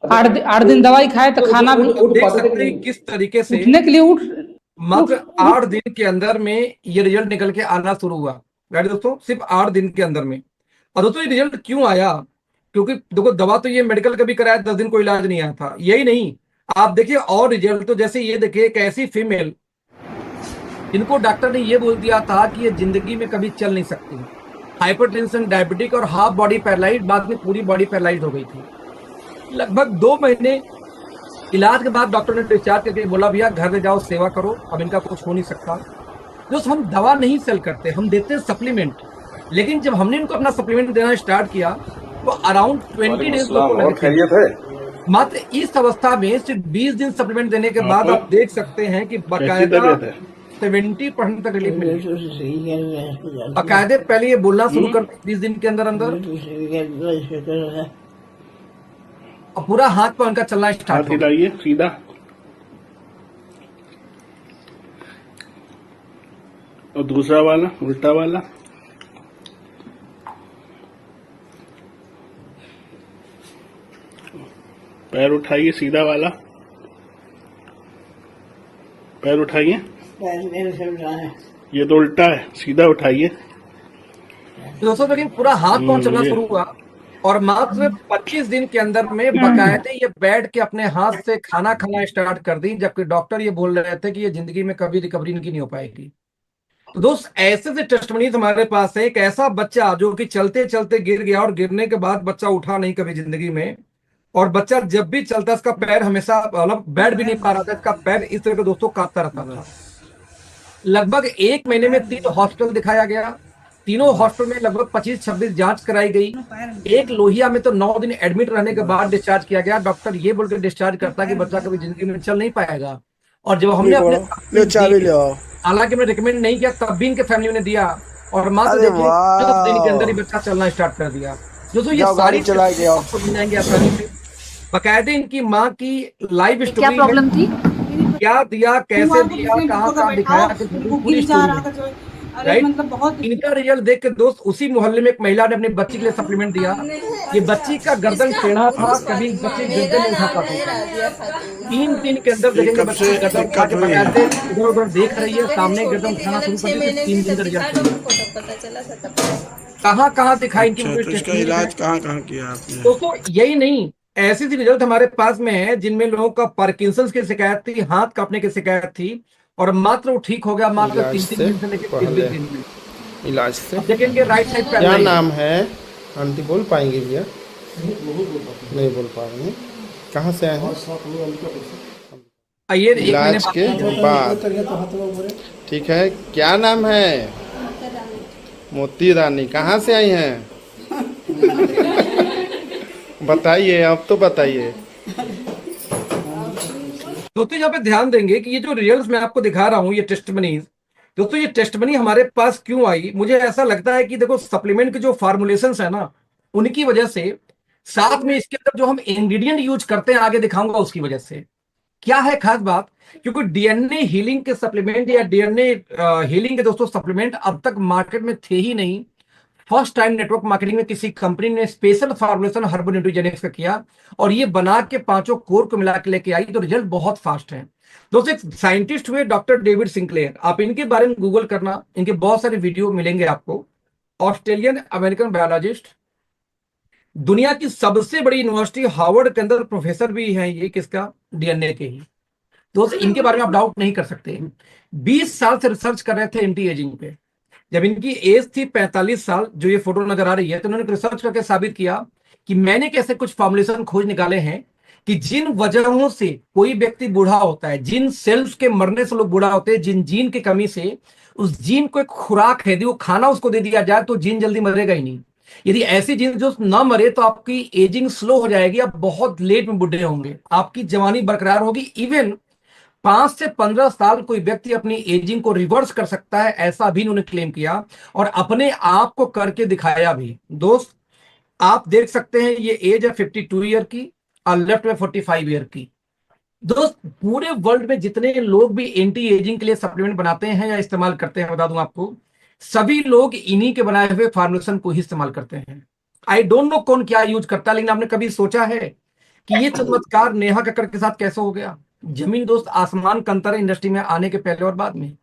8 दिन दवाई खाए तो खाना भी देख सकते हैं किस तरीके से उठने के लिए मात्र 8 दिन के अंदर में ये रिजल्ट निकल के आना शुरू हुआ। राइट दोस्तों, सिर्फ 8 दिन के अंदर में। और दोस्तों ये रिजल्ट क्यों आया? क्योंकि देखो दवा तो ये मेडिकल का भी कराया, 10 दिन कोई इलाज नहीं आया था। यही नहीं, आप देखिए और रिजल्ट, तो जैसे ये देखिए एक ऐसी फीमेल जिनको डॉक्टर ने ये बोल दिया था कि ये जिंदगी में कभी चल नहीं सकती, हाइपरटेंशन, डायबिटिक और हाफ बॉडी पैरालाइज, बाद में पूरी बॉडी पैरालाइज हो गई थी। लगभग 2 महीने इलाज के बाद डॉक्टर ने डिस्चार्ज करके बोला भैया घर में जाओ, सेवा करो, अब इनका कुछ हो नहीं सकता। दोस्त हम दवा नहीं सेल करते, हम देते हैं सप्लीमेंट। लेकिन जब हमने इनको अपना सप्लीमेंट देना स्टार्ट किया तो अराउंड 20 डेज मात्र इस अवस्था में सिर्फ 20 दिन सप्लीमेंट देने के बाद आप देख सकते हैं कि बाकायदा 70% तक रिलीफ मिली। बाकायदे पहले ये बोलना शुरू कर 20 दिन के अंदर अंदर, और पूरा हाथ पर उनका चलना स्टार्ट हो गया सीधा। और दूसरा वाला उल्टा वाला, पैर उठाइए, सीधा वाला पैर उठाइए, ये तो उल्टा है, सीधा उठाइए। दोस्तों लेकिन पूरा हाथ पांव चलना शुरू हुआ, और मात्र 25 दिन के अंदर में बाकायदे ये बैठ के अपने हाथ से खाना खाना स्टार्ट कर दी, जबकि डॉक्टर ये बोल रहे थे कि ये जिंदगी में कभी रिकवरी इनकी नहीं हो पाएगी। तो दोस्त ऐसे से टेस्टमनीज हमारे पास है। एक ऐसा बच्चा जो कि चलते चलते गिर गया और गिरने के बाद बच्चा उठा नहीं कभी जिंदगी में, और बच्चा जब भी चलता इसका पैर हमेशा मतलब बैठ भी नहीं पा रहा था, इसका पैर इस तरह के दोस्तों कांपता रहता था। लगभग 1 महीने में 3 हॉस्पिटल दिखाया गया, तीनों हॉस्पिटल में लगभग 25-26 जांच कराई गई। एक लोहिया में तो 9 दिन एडमिट रहने के बाद डिस्चार्ज किया गया। डॉक्टर ये बोल के डिस्चार्ज करता कि बच्चा कभी जिंदगी में चल नहीं पाएगा। और जब हमने अपने, हालांकि मैं रिकमेंड नहीं किया, तब भी इनके फैमिली ने दिया, और मात्र देखिए 10 दिन के अंदर ही बच्चा चलना स्टार्ट कर दिया। दोस्तों ये सारी चला गया जाएंगे आसानी से। बकायदे इनकी माँ की लाइव स्टोरी, क्या प्रॉब्लम थी, क्या दिया, कैसे दिया, कहाँ दिखाया, पूरी स्टोरी। राइट, मतलब बहुत इनका रिजल्ट देख के दोस्त उसी मोहल्ले में एक महिला ने अपनी बच्ची के लिए सप्लीमेंट दिया। ये बच्ची का गर्दन टेढ़ा था, कभी बच्ची गर्दन नहीं उठा पाती। 3 दिन के अंदर देखेंगे बच्ची गर्दन उठा के बकायदे इधर उधर देख रही है, सामने गर्दन उठाना शुरू कर दी। 3 दिन का रिजल्ट कहाँ दिखाई इनकी, इलाज कहाँ किया आपने? दोस्तों यही नहीं, ऐसी रिजल्ट हमारे पास में है जिनमें लोगों का पार्किंसंस की शिकायत थी, हाथ कांपने की शिकायत थी, और मात्र वो ठीक हो गया मात्र 3 दिन से लेकर 3 दिन में इलाज से। देखेंगे राइट साइड पे क्या नाम है आंटी, बोल पाएंगे भैया? नहीं बोल पाएंगे। कहाँ से आए हैं? आइए इलाज के बाद। ठीक है, क्या नाम है? मोती रानी। कहाँ से आई हैं? बताइए, अब तो बताइए। दोस्तों यहाँ पे ध्यान देंगे कि ये जो रिजल्ट्स मैं आपको दिखा रहा हूँ, ये टेस्टमनीज, दोस्तों ये टेस्टमनी हमारे पास क्यों आई? मुझे ऐसा लगता है कि देखो सप्लीमेंट के जो फार्मुलेशंस है ना, उनकी वजह से साथ में इसके अंदर जो हम इंग्रेडिएंट यूज करते हैं आगे दिखाऊंगा उसकी वजह से क्या है खास बात। क्योंकि डीएनए हीलिंग के सप्लीमेंट या डीएनए हीलिंग के दोस्तों सप्लीमेंट अब तक मार्केट में थे ही नहीं। फर्स्ट टाइम नेटवर्क मार्केटिंग में किसी कंपनी ने स्पेशल फॉर्मुलेशन हर्बल न्यूट्रीजेनिक्स का किया और ये बना के पांचों कोर को मिला के लेके आई, तो रिजल्ट बहुत फास्ट है दोस्तों। एक साइंटिस्ट हुए डॉक्टर डेविड सिंक्लेयर, आप इनके बारे में गूगल करना, इनके बहुत सारे वीडियो मिलेंगे आपको। ऑस्ट्रेलियन अमेरिकन बायोलॉजिस्ट, दुनिया की सबसे बड़ी यूनिवर्सिटी हार्वर्ड के अंदर प्रोफेसर भी हैं ये, किसका, डीएनए के ही। दोस्त इनके बारे में आप डाउट नहीं कर सकते। 20 साल से रिसर्च कर रहे थे एंटी एजिंग पे। जब इनकी एज थी 45 साल, जो ये फोटो नजर आ रही है, तो उन्होंने रिसर्च करके साबित किया कि मैंने कैसे कुछ फॉर्मुलेशन खोज निकाले हैं कि जिन वजहों से कोई व्यक्ति बूढ़ा होता है, जिन सेल्स के मरने से लोग बूढ़ा होते हैं, जिन जीन की कमी से, उस जीन को एक खुराक है, वो खाना उसको दे दिया जाए तो जीन जल्दी मरेगा ही नहीं। यदि ऐसी जीन जो ना मरे तो आपकी एजिंग स्लो हो जाएगी, आप बहुत लेट में बूढ़े होंगे, आपकी जवानी बरकरार होगी। इवन 5 से 15 साल कोई व्यक्ति अपनी एजिंग को रिवर्स कर सकता है, ऐसा भी उन्होंने क्लेम किया और अपने आप को करके दिखाया भी। दोस्त आप देख सकते हैं ये एज है 52 ईयर की और लेफ्ट में 45 ईयर की। दोस्त पूरे वर्ल्ड में जितने लोग भी एंटी एजिंग के लिए सप्लीमेंट बनाते हैं या इस्तेमाल करते हैं, बता दूं आपको, सभी लोग इन्हीं के बनाए हुए फार्मुलेशन को ही इस्तेमाल करते हैं। आई डोंट नो कौन क्या यूज करता है, लेकिन आपने कभी सोचा है कि ये चमत्कार नेहा कक्कड़ के साथ कैसे हो गया? जमीन दोस्त आसमान का अंतर है इंडस्ट्री में आने के पहले और बाद में।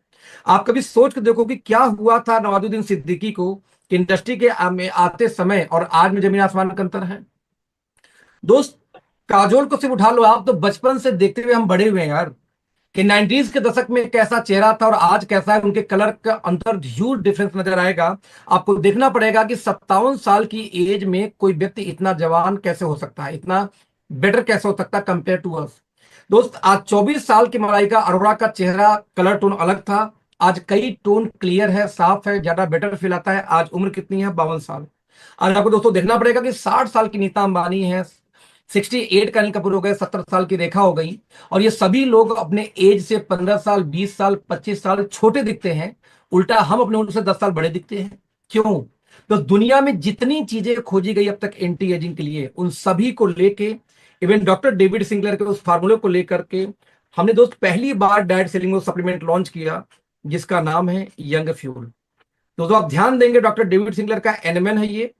आप कभी सोच के देखो कि क्या हुआ था नवाजुद्दीन सिद्दीकी को कि इंडस्ट्री के में आते समय और आज में जमीन आसमान का अंतर है। दोस्त काजोल को सिर्फ उठा लो, आप तो बचपन से देखते हुए हम बड़े हुए हैं यार, कि 90s के दशक में कैसा चेहरा था और आज कैसा है, उनके कलर का अंतर ह्यूज डिफरेंस नजर आएगा। आपको देखना पड़ेगा कि 57 साल की एज में कोई व्यक्ति इतना जवान कैसे हो सकता है, इतना बेटर कैसे हो सकता है कंपेयर टू अस। दोस्त आज 24 साल की मलाइका अरोड़ा का चेहरा कलर टोन अलग था, आज कई टोन क्लियर है, साफ है, ज्यादा बेटर फील आता है। आज उम्र कितनी है? 52 साल। आज आपको दोस्तों देखना पड़ेगा कि 60 साल की नीता अंबानी है, 68 का अनिल कपूर हो गए, 70 साल की रेखा हो गई, और ये सभी लोग अपने एज से 15 साल, 20 साल, 25 साल छोटे दिखते हैं। उल्टा हम अपने उनसे 10 साल बड़े दिखते हैं। क्यों? तो दुनिया में जितनी चीजें खोजी गई अब तक एंटी एजिंग के लिए, उन सभी को लेके, इवन डॉक्टर डेविड सिंगलर के उस फार्मूले को लेकर के हमने दोस्त पहली बार डाइट सेलिंग सप्लीमेंट लॉन्च किया, जिसका नाम है यंग फ्यूल। दोस्तों आप ध्यान देंगे, डॉक्टर डेविड सिंगलर का एनएमएन है ये,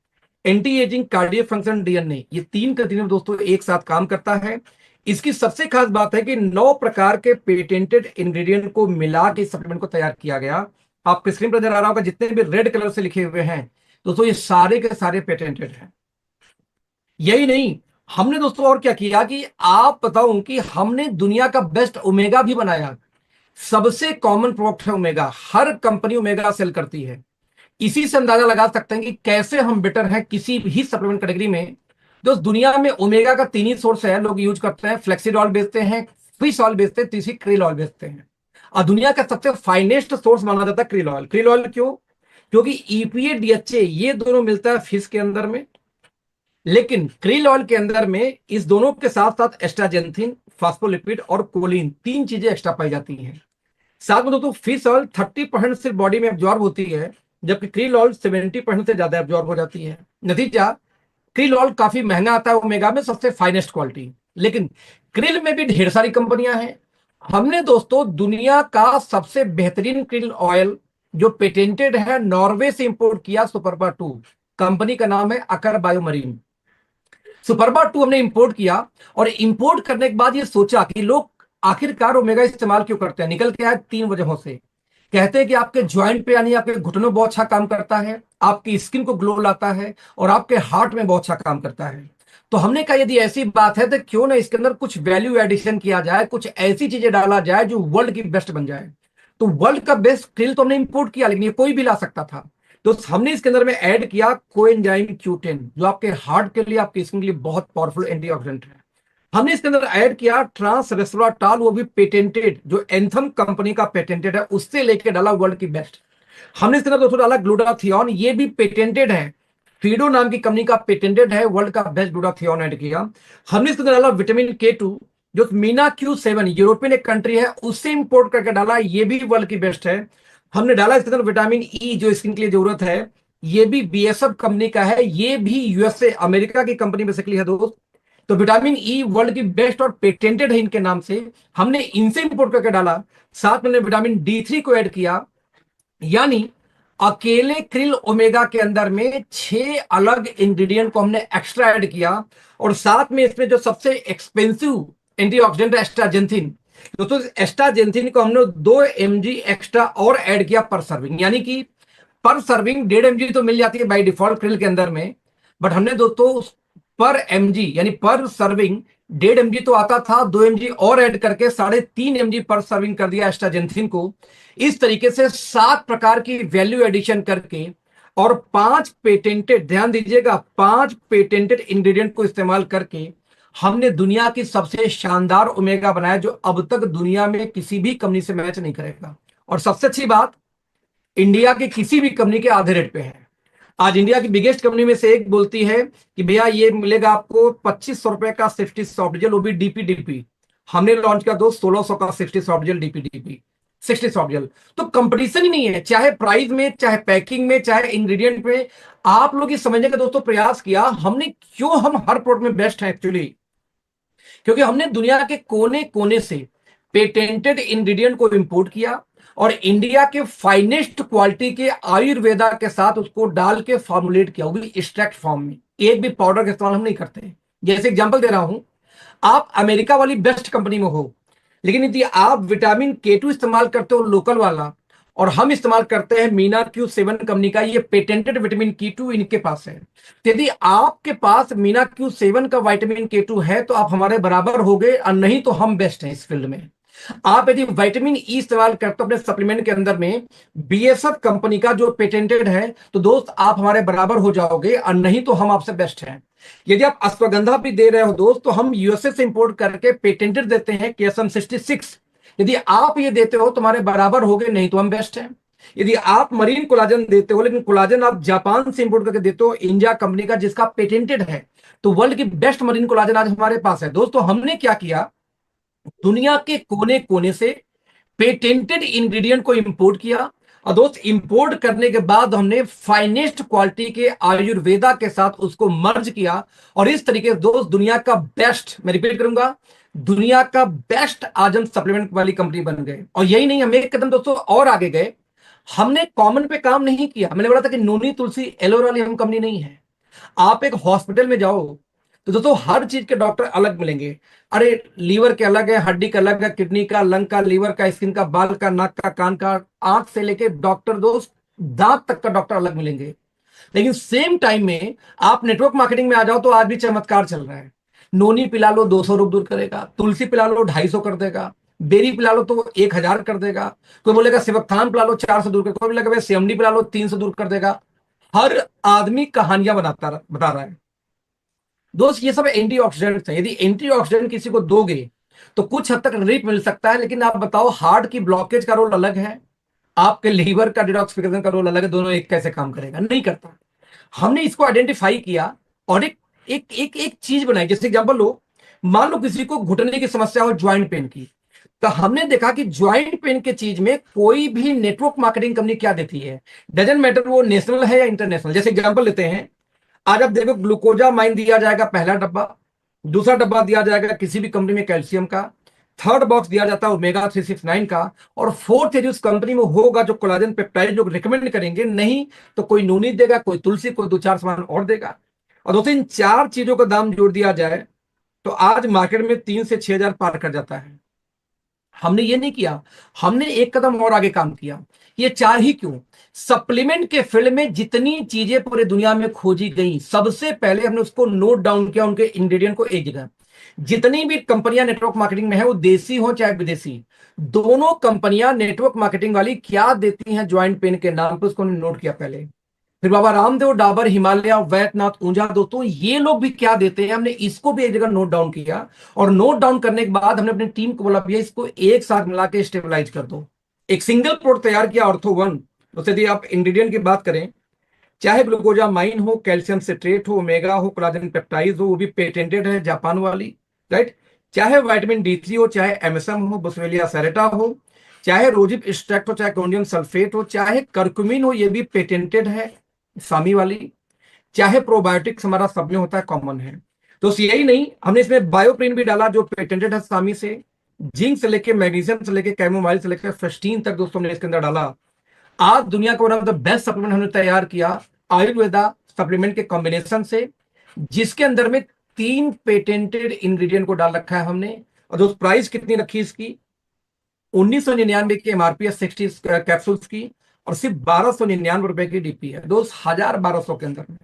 anti ageing cardio function DNA, ये 3 का 3 दोस्तों एक साथ काम करता है। इसकी सबसे खास बात है कि 9 प्रकार के पेटेंटेड इंग्रेडिएंट को मिला के सप्लीमेंट को तैयार किया गया। आपके स्क्रीन पर नजर आ रहा होगा जितने भी रेड कलर से लिखे हुए हैं दोस्तों, ये सारे के सारे पेटेंटेड हैं। यही नहीं, हमने दोस्तों और क्या किया कि आप बताऊं कि हमने दुनिया का बेस्ट ओमेगा भी बनाया। सबसे कॉमन प्रोडक्ट है ओमेगा, हर कंपनी ओमेगा सेल करती है। इसी से अंदाजा लगा सकते हैं कि कैसे हम बेटर हैं किसी भी सप्लीमेंट कैटेगरी में। दोस्त दुनिया में ओमेगा का 3 ही सोर्स है, लोग यूज करते हैं, फ्लेक्सीड ऑयल बेचते हैं, फिश ऑयल बेचते हैं, तीसरी क्रिल ऑयल बेचते हैं। और दुनिया का सबसे फाइनेस्ट सोर्स माना जाता है क्रिल ऑयल। क्रिल ऑयल क्यों? क्योंकि ईपीए डीएचए ये दोनों मिलता है फिश के अंदर में, लेकिन क्रिल ऑयल के अंदर में इस दोनों के साथ साथ एस्ट्राजेंथिन, फास्फोलिपिड और कोलिन, 3 चीजें एक्स्ट्रा पाई जाती हैं। साथ में दोस्तों फिश ऑयल 30% सिर्फ बॉडी में एब्जॉर्ब होती है, जबकि क्रिल ऑयल 70% से ज्यादा एब्जॉर्ब हो जाती है। नतीजा, क्रिल ऑयल काफी महंगा आता है ओमेगा में, सबसे फाइनेस्ट क्वालिटी। लेकिन क्रिल में भी ढेर सारी कंपनियां हैं। हमने दोस्तों दुनिया का सबसे बेहतरीन क्रिल ऑयल जो पेटेंटेड है नॉर्वे से इंपोर्ट किया, सुपरबा 2 कंपनी का नाम है, अकर बायोमरीन। सुपरबा 2 हमने इंपोर्ट किया और इंपोर्ट करने के बाद ये सोचा कि लोग आखिरकार ओमेगा इस्तेमाल क्यों करते हैं। निकल के आया 3 वजहों से। कहते हैं कि आपके ज्वाइंट पे यानी आपके घुटनों में बहुत अच्छा काम करता है, आपकी स्किन को ग्लो लाता है और आपके हार्ट में बहुत अच्छा काम करता है। तो हमने कहा यदि ऐसी बात है तो क्यों ना इसके अंदर कुछ वैल्यू एडिशन किया जाए, कुछ ऐसी चीजें डाला जाए जो वर्ल्ड की बेस्ट बन जाए। तो वर्ल्ड का बेस्ट क्रिल तो हमने इंपोर्ट किया, लेकिन ये कोई भी ला सकता था। तो हमने इसके अंदर में ऐड किया कोएंजाइम Q10, जो आपके हार्ट के लिए, आपकी स्किन के लिए बहुत पावरफुल एंटीऑक्सीडेंट है। हमने इसके अंदर ऐड किया ट्रांस रेस्वराट्राल, वो भी पेटेंटेड, जो एंथम कंपनी का पेटेंटेड है, उससे लेके डाला वर्ल्ड की बेस्ट। हमने इसके अंदर दोस्तों डाला ग्लूटाथियोन, ये भी पेटेंटेड है, फीडो नाम की कंपनी का पेटेंटेड है, वर्ल्ड का बेस्ट ग्लूटाथियोन ऐड किया। हमने इसके अंदर डाला विटामिन K2, जो मीना Q7 यूरोपियन एक कंट्री है, उससे इंपोर्ट करके डाला, ये भी वर्ल्ड की बेस्ट है। हमने डाला इसके अंदर विटामिन E, जो स्किन के लिए जरूरत है, ये भी बीएसएफ कंपनी का है, ये भी यूएसए अमेरिका की कंपनी बेसिकली है दोस्त। तो विटामिन ई वर्ल्ड की बेस्ट और पेटेंटेड है इनके नाम से, हमने इनसे इंपोर्ट करके डाला। साथ में विटामिन डी3 को ऐड किया, यानी अकेले क्रिल ओमेगा के अंदर में 6 अलग इंग्रेडिएंट को हमने एक्स्ट्रा ऐड किया। और साथ में इसमें जो सबसे एक्सपेंसिव एंटीऑक्सीडेंट है एस्टाजेंथिन, दोस्तों एस्टाजेंथिन को हमने 2 mg एक्स्ट्रा और ऐड किया पर सर्विंग, यानी कि पर सर्विंग 1.5 mg तो मिल जाती है बाय डिफॉल्ट क्रिल के अंदर में, बट हमने दोस्तों पर mg यानी पर सर्विंग 1.5 mg तो आता था, 2 mg और ऐड करके 3.5 mg पर सर्विंग कर दिया एस्टाजेंथिन को। इस तरीके से 7 प्रकार की वैल्यू एडिशन करके और 5 पेटेंटेड, ध्यान दीजिएगा 5 पेटेंटेड इंग्रेडिएंट को इस्तेमाल करके हमने दुनिया की सबसे शानदार ओमेगा बनाया, जो अब तक दुनिया में किसी भी कंपनी से मैच नहीं करेगा। और सबसे अच्छी बात, इंडिया के किसी भी कंपनी के आधे रेट पे है। आज इंडिया की बिगेस्ट कंपनी में से एक बोलती है कि भैया ये मिलेगा आपको 2500 रुपए का सेफ्टी सॉफ्ट जेल, वो भी डीपी। हमने लॉन्च किया दोस्त 1600 का safety soft gel DP 60 soft gel. तो कंपटीशन ही नहीं है, चाहे प्राइस में, चाहे पैकिंग में, चाहे इंग्रेडिएंट में। आप लोग ये समझने का दोस्तों प्रयास किया हमने, क्यों हम हर प्रोडक्ट में बेस्ट है एक्चुअली, क्योंकि हमने दुनिया के कोने कोने से पेटेंटेड इंग्रेडिएंट को इंपोर्ट किया और इंडिया के फाइनेस्ट क्वालिटी के आयुर्वेदा के साथ उसको डाल के फॉर्मुलेट किया, वो भी एक्सट्रैक्ट फॉर्म में। एक भी पाउडर का इस्तेमाल हम नहीं करते। जैसे एग्जांपल दे रहा हूं, आप अमेरिका वाली बेस्ट कंपनी में हो, लेकिन यदि आप विटामिन K2 इस्तेमाल करते हो लोकल वाला, और हम इस्तेमाल करते हैं मीना Q7 कंपनी का, ये पेटेंटेड विटामिन K2 इनके पास है, तो यदि आपके पास मीना Q7 का विटामिन K2 है तो आप हमारे बराबर हो गए, और नहीं तो हम बेस्ट हैं इस फील्ड में। आप यदि विटामिन ई इस्तेमाल करते हो अपने सप्लीमेंट के अंदर में बीएसएफ कंपनी का जो पेटेंटेड है, तो दोस्त आप हमारे बराबर हो जाओगे, और नहीं तो हम आपसे बेस्ट हैं। यदि आप अश्वगंधा भी दे रहे हो दोस्त, तो हम यूएसए से इंपोर्ट करके पेटेंटेड देते हैं KSM 66। यदि आप ये देते हो तुम्हारे बराबर हो गए, नहीं तो हम बेस्ट हैं। यदि आप मरीन कोलाजन देते हो, लेकिन कोलाजन आप जापान से इंपोर्ट करके देते हो इंजा कंपनी का जिसका पेटेंटेड है, तो वर्ल्ड की बेस्ट मरीन कोलाजन आज हमारे पास है। दोस्तों हमने क्या किया, दुनिया के कोने कोने से पेटेंटेड इंग्रेडिएंट को इंपोर्ट किया, और दोस्त इंपोर्ट करने के बाद हमने फाइनेस्ट क्वालिटी के आयुर्वेदा के साथ उसको मर्ज किया, और इस तरीके से दोस्त दुनिया का बेस्ट, मैं रिपीट करूंगा, दुनिया का बेस्ट आज हम सप्लीमेंट वाली कंपनी बन गए। और यही नहीं, हम एक कदम दोस्तों और आगे गए। हमने कॉमन पे काम नहीं किया। मैंने बोला था कि नोनी तुलसी एलोवेरा वाली हम कंपनी नहीं है। आप एक हॉस्पिटल में जाओ तो दोस्तों हर चीज के डॉक्टर अलग मिलेंगे। अरे लीवर के अलग है, हड्डी का अलग है, किडनी का, लंग का, लीवर का, स्किन का, बाल का, नाक का, कान का, आंख से लेके डॉक्टर दोस्त दांत तक का डॉक्टर अलग मिलेंगे। लेकिन सेम टाइम में आप नेटवर्क मार्केटिंग में आ जाओ तो आज भी चमत्कार चल रहा है। नोनी पिला लो 200 रोग दूर करेगा, तुलसी पिला लो 250 कर देगा, बेरी पिला लो तो 1000 कर देगा, कोई बोलेगा सिवकथान पिला लो 400 दूर कर, कोई बोलेगा सेमडी पिला लो 300 दूर कर देगा। हर आदमी कहानियां बता रहा है दोस्त। ये सब एंटीऑक्सीडेंट्स हैं। यदि एंटीऑक्सीडेंट किसी को दोगे तो कुछ हद तक रिलीफ मिल सकता है, लेकिन आप बताओ हार्ट की ब्लॉकेज का रोल अलग है, आपके लीवर का डिटॉक्सिफिकेशन का रोल अलग है, दोनों एक कैसे काम करेगा, नहीं करता। हमने इसको आइडेंटिफाई किया और एक एक एक एक चीज बनाई। जैसे एग्जांपल लो, मान लो किसी को घुटने की समस्या हो, ज्वाइंट पेन की, तो हमने देखा कि ज्वाइंट पेन के चीज में कोई भी नेटवर्क मार्केटिंग कंपनी क्या देती है, डजंट मैटर वो नेशनल है या इंटरनेशनल। जैसे एग्जांपल लेते हैं, आज आप देखो ग्लूकोजामाइन दिया जाएगा पहला डब्बा, दूसरा डब्बा दिया जाएगा किसी भी कंपनी में कैल्शियम का, थर्ड बॉक्स दिया जाता है ओमेगा 369 का, और फोर्थ यदि उस कंपनी में होगा जो कोलाजन पेप्टाइड जो रिकमेंड करेंगे, नहीं तो कोई नूनी देगा, कोई तुलसी, कोई 2-4 सामान और देगा। और दोस्तों इन 4 चीजों का दाम जोड़ दिया जाए तो आज मार्केट में 3 से 6 हजार पार कर जाता है। हमने ये नहीं किया, हमने एक कदम और आगे काम किया। ये 4 ही क्यों, सप्लीमेंट के फील्ड में जितनी चीजें पूरी दुनिया में खोजी गई, सबसे पहले हमने उसको नोट डाउन किया, उनके इंग्रेडिएंट को एक जगह। जितनी भी कंपनियां नेटवर्क मार्केटिंग में है, वो देसी हो चाहे विदेशी, दोनों कंपनियां नेटवर्क मार्केटिंग वाली क्या देती हैं ज्वाइंट पेन के नाम पर, उसको नोट किया पहले। फिर बाबा रामदेव, डाबर, हिमालय, वैद्यनाथ, ऊंजा, दोस्तों ये लोग भी क्या देते हैं, हमने इसको भी एक जगह नोट डाउन किया। और नोट डाउन करने के बाद हमने अपनी टीम को बोला भैया इसको एक साथ मिला के स्टेबलाइज कर दो। एक सिंगल प्रोडक्ट तैयार किया, ऑर्थो1। तो यदि आप इंग्रेडिएंट की बात करें, चाहे ग्लूकोजामाइन हो, कैल्शियम सिट्रेट हो, ओमेगा हो, कोलाजन पेप्टाइड हो, वो भी पेटेंटेड है जापान वाली, राइट। चाहे विटामिन D3 हो, चाहे एमएसएम हो, बोस्वेलिया सेरेटा हो, चाहे रोजिप एक्सट्रैक्ट हो, चाहे कोंडियम सल्फेट हो, चाहे करक्यूमिन हो, ये भी पेटेंटेड है। सामी वाली, चाहे प्रोबायोटिक्स हमारा सब में होता है, कॉमन है। तो यही नहीं, हमने इसमें बायोप्रिन भी डाला जो पेटेंटेड है सामी से, जिंक से लेके मैग्नीशियम से लेके कैमोमाइल से लेके फेस्टीन तक दोस्तों हमने इसके अंदर डाला। आज दुनिया का one of the best supplement हमने तैयार किया आयुर्वेदा सप्लीमेंट के कॉम्बिनेशन से, जिसके अंदर में 3 पेटेंटेड इंग्रेडिएंट को डाल रखा है हमने। और दोस्त प्राइस कितनी रखी इसकी, 1999 की एमआरपी है 60 कैप्सूल्स की, और सिर्फ 1299 रुपए की डीपी है दोस्त, 1200 के अंदर में।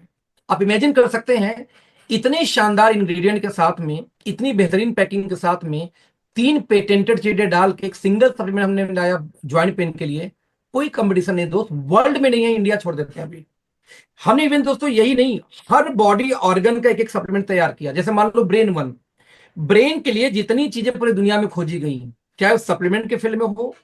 आप इमेजिन कर सकते हैं, इतने शानदार इंग्रेडिएंट के साथ में, इतनी बेहतरीन पैकिंग के साथ में 3 पेटेंटेड चीजें डाल के एक सिंगल सप्लीमेंट हमने बनाया ज्वाइंट पेन के लिए। कोई कंपटीशन नहीं दोस्त, वर्ल्ड में नहीं है, इंडिया छोड़ देते हैं अभी। हमने इवन दोस्तों यही नहीं, हर बॉडी ऑर्गन का एक एक सप्लीमेंट तैयार किया। जैसे मान लो ब्रेन वन, ब्रेन के लिए जितनी चीजें पूरी दुनिया में खोजी गई, चाहे सप्लीमेंट के फील्ड में हो,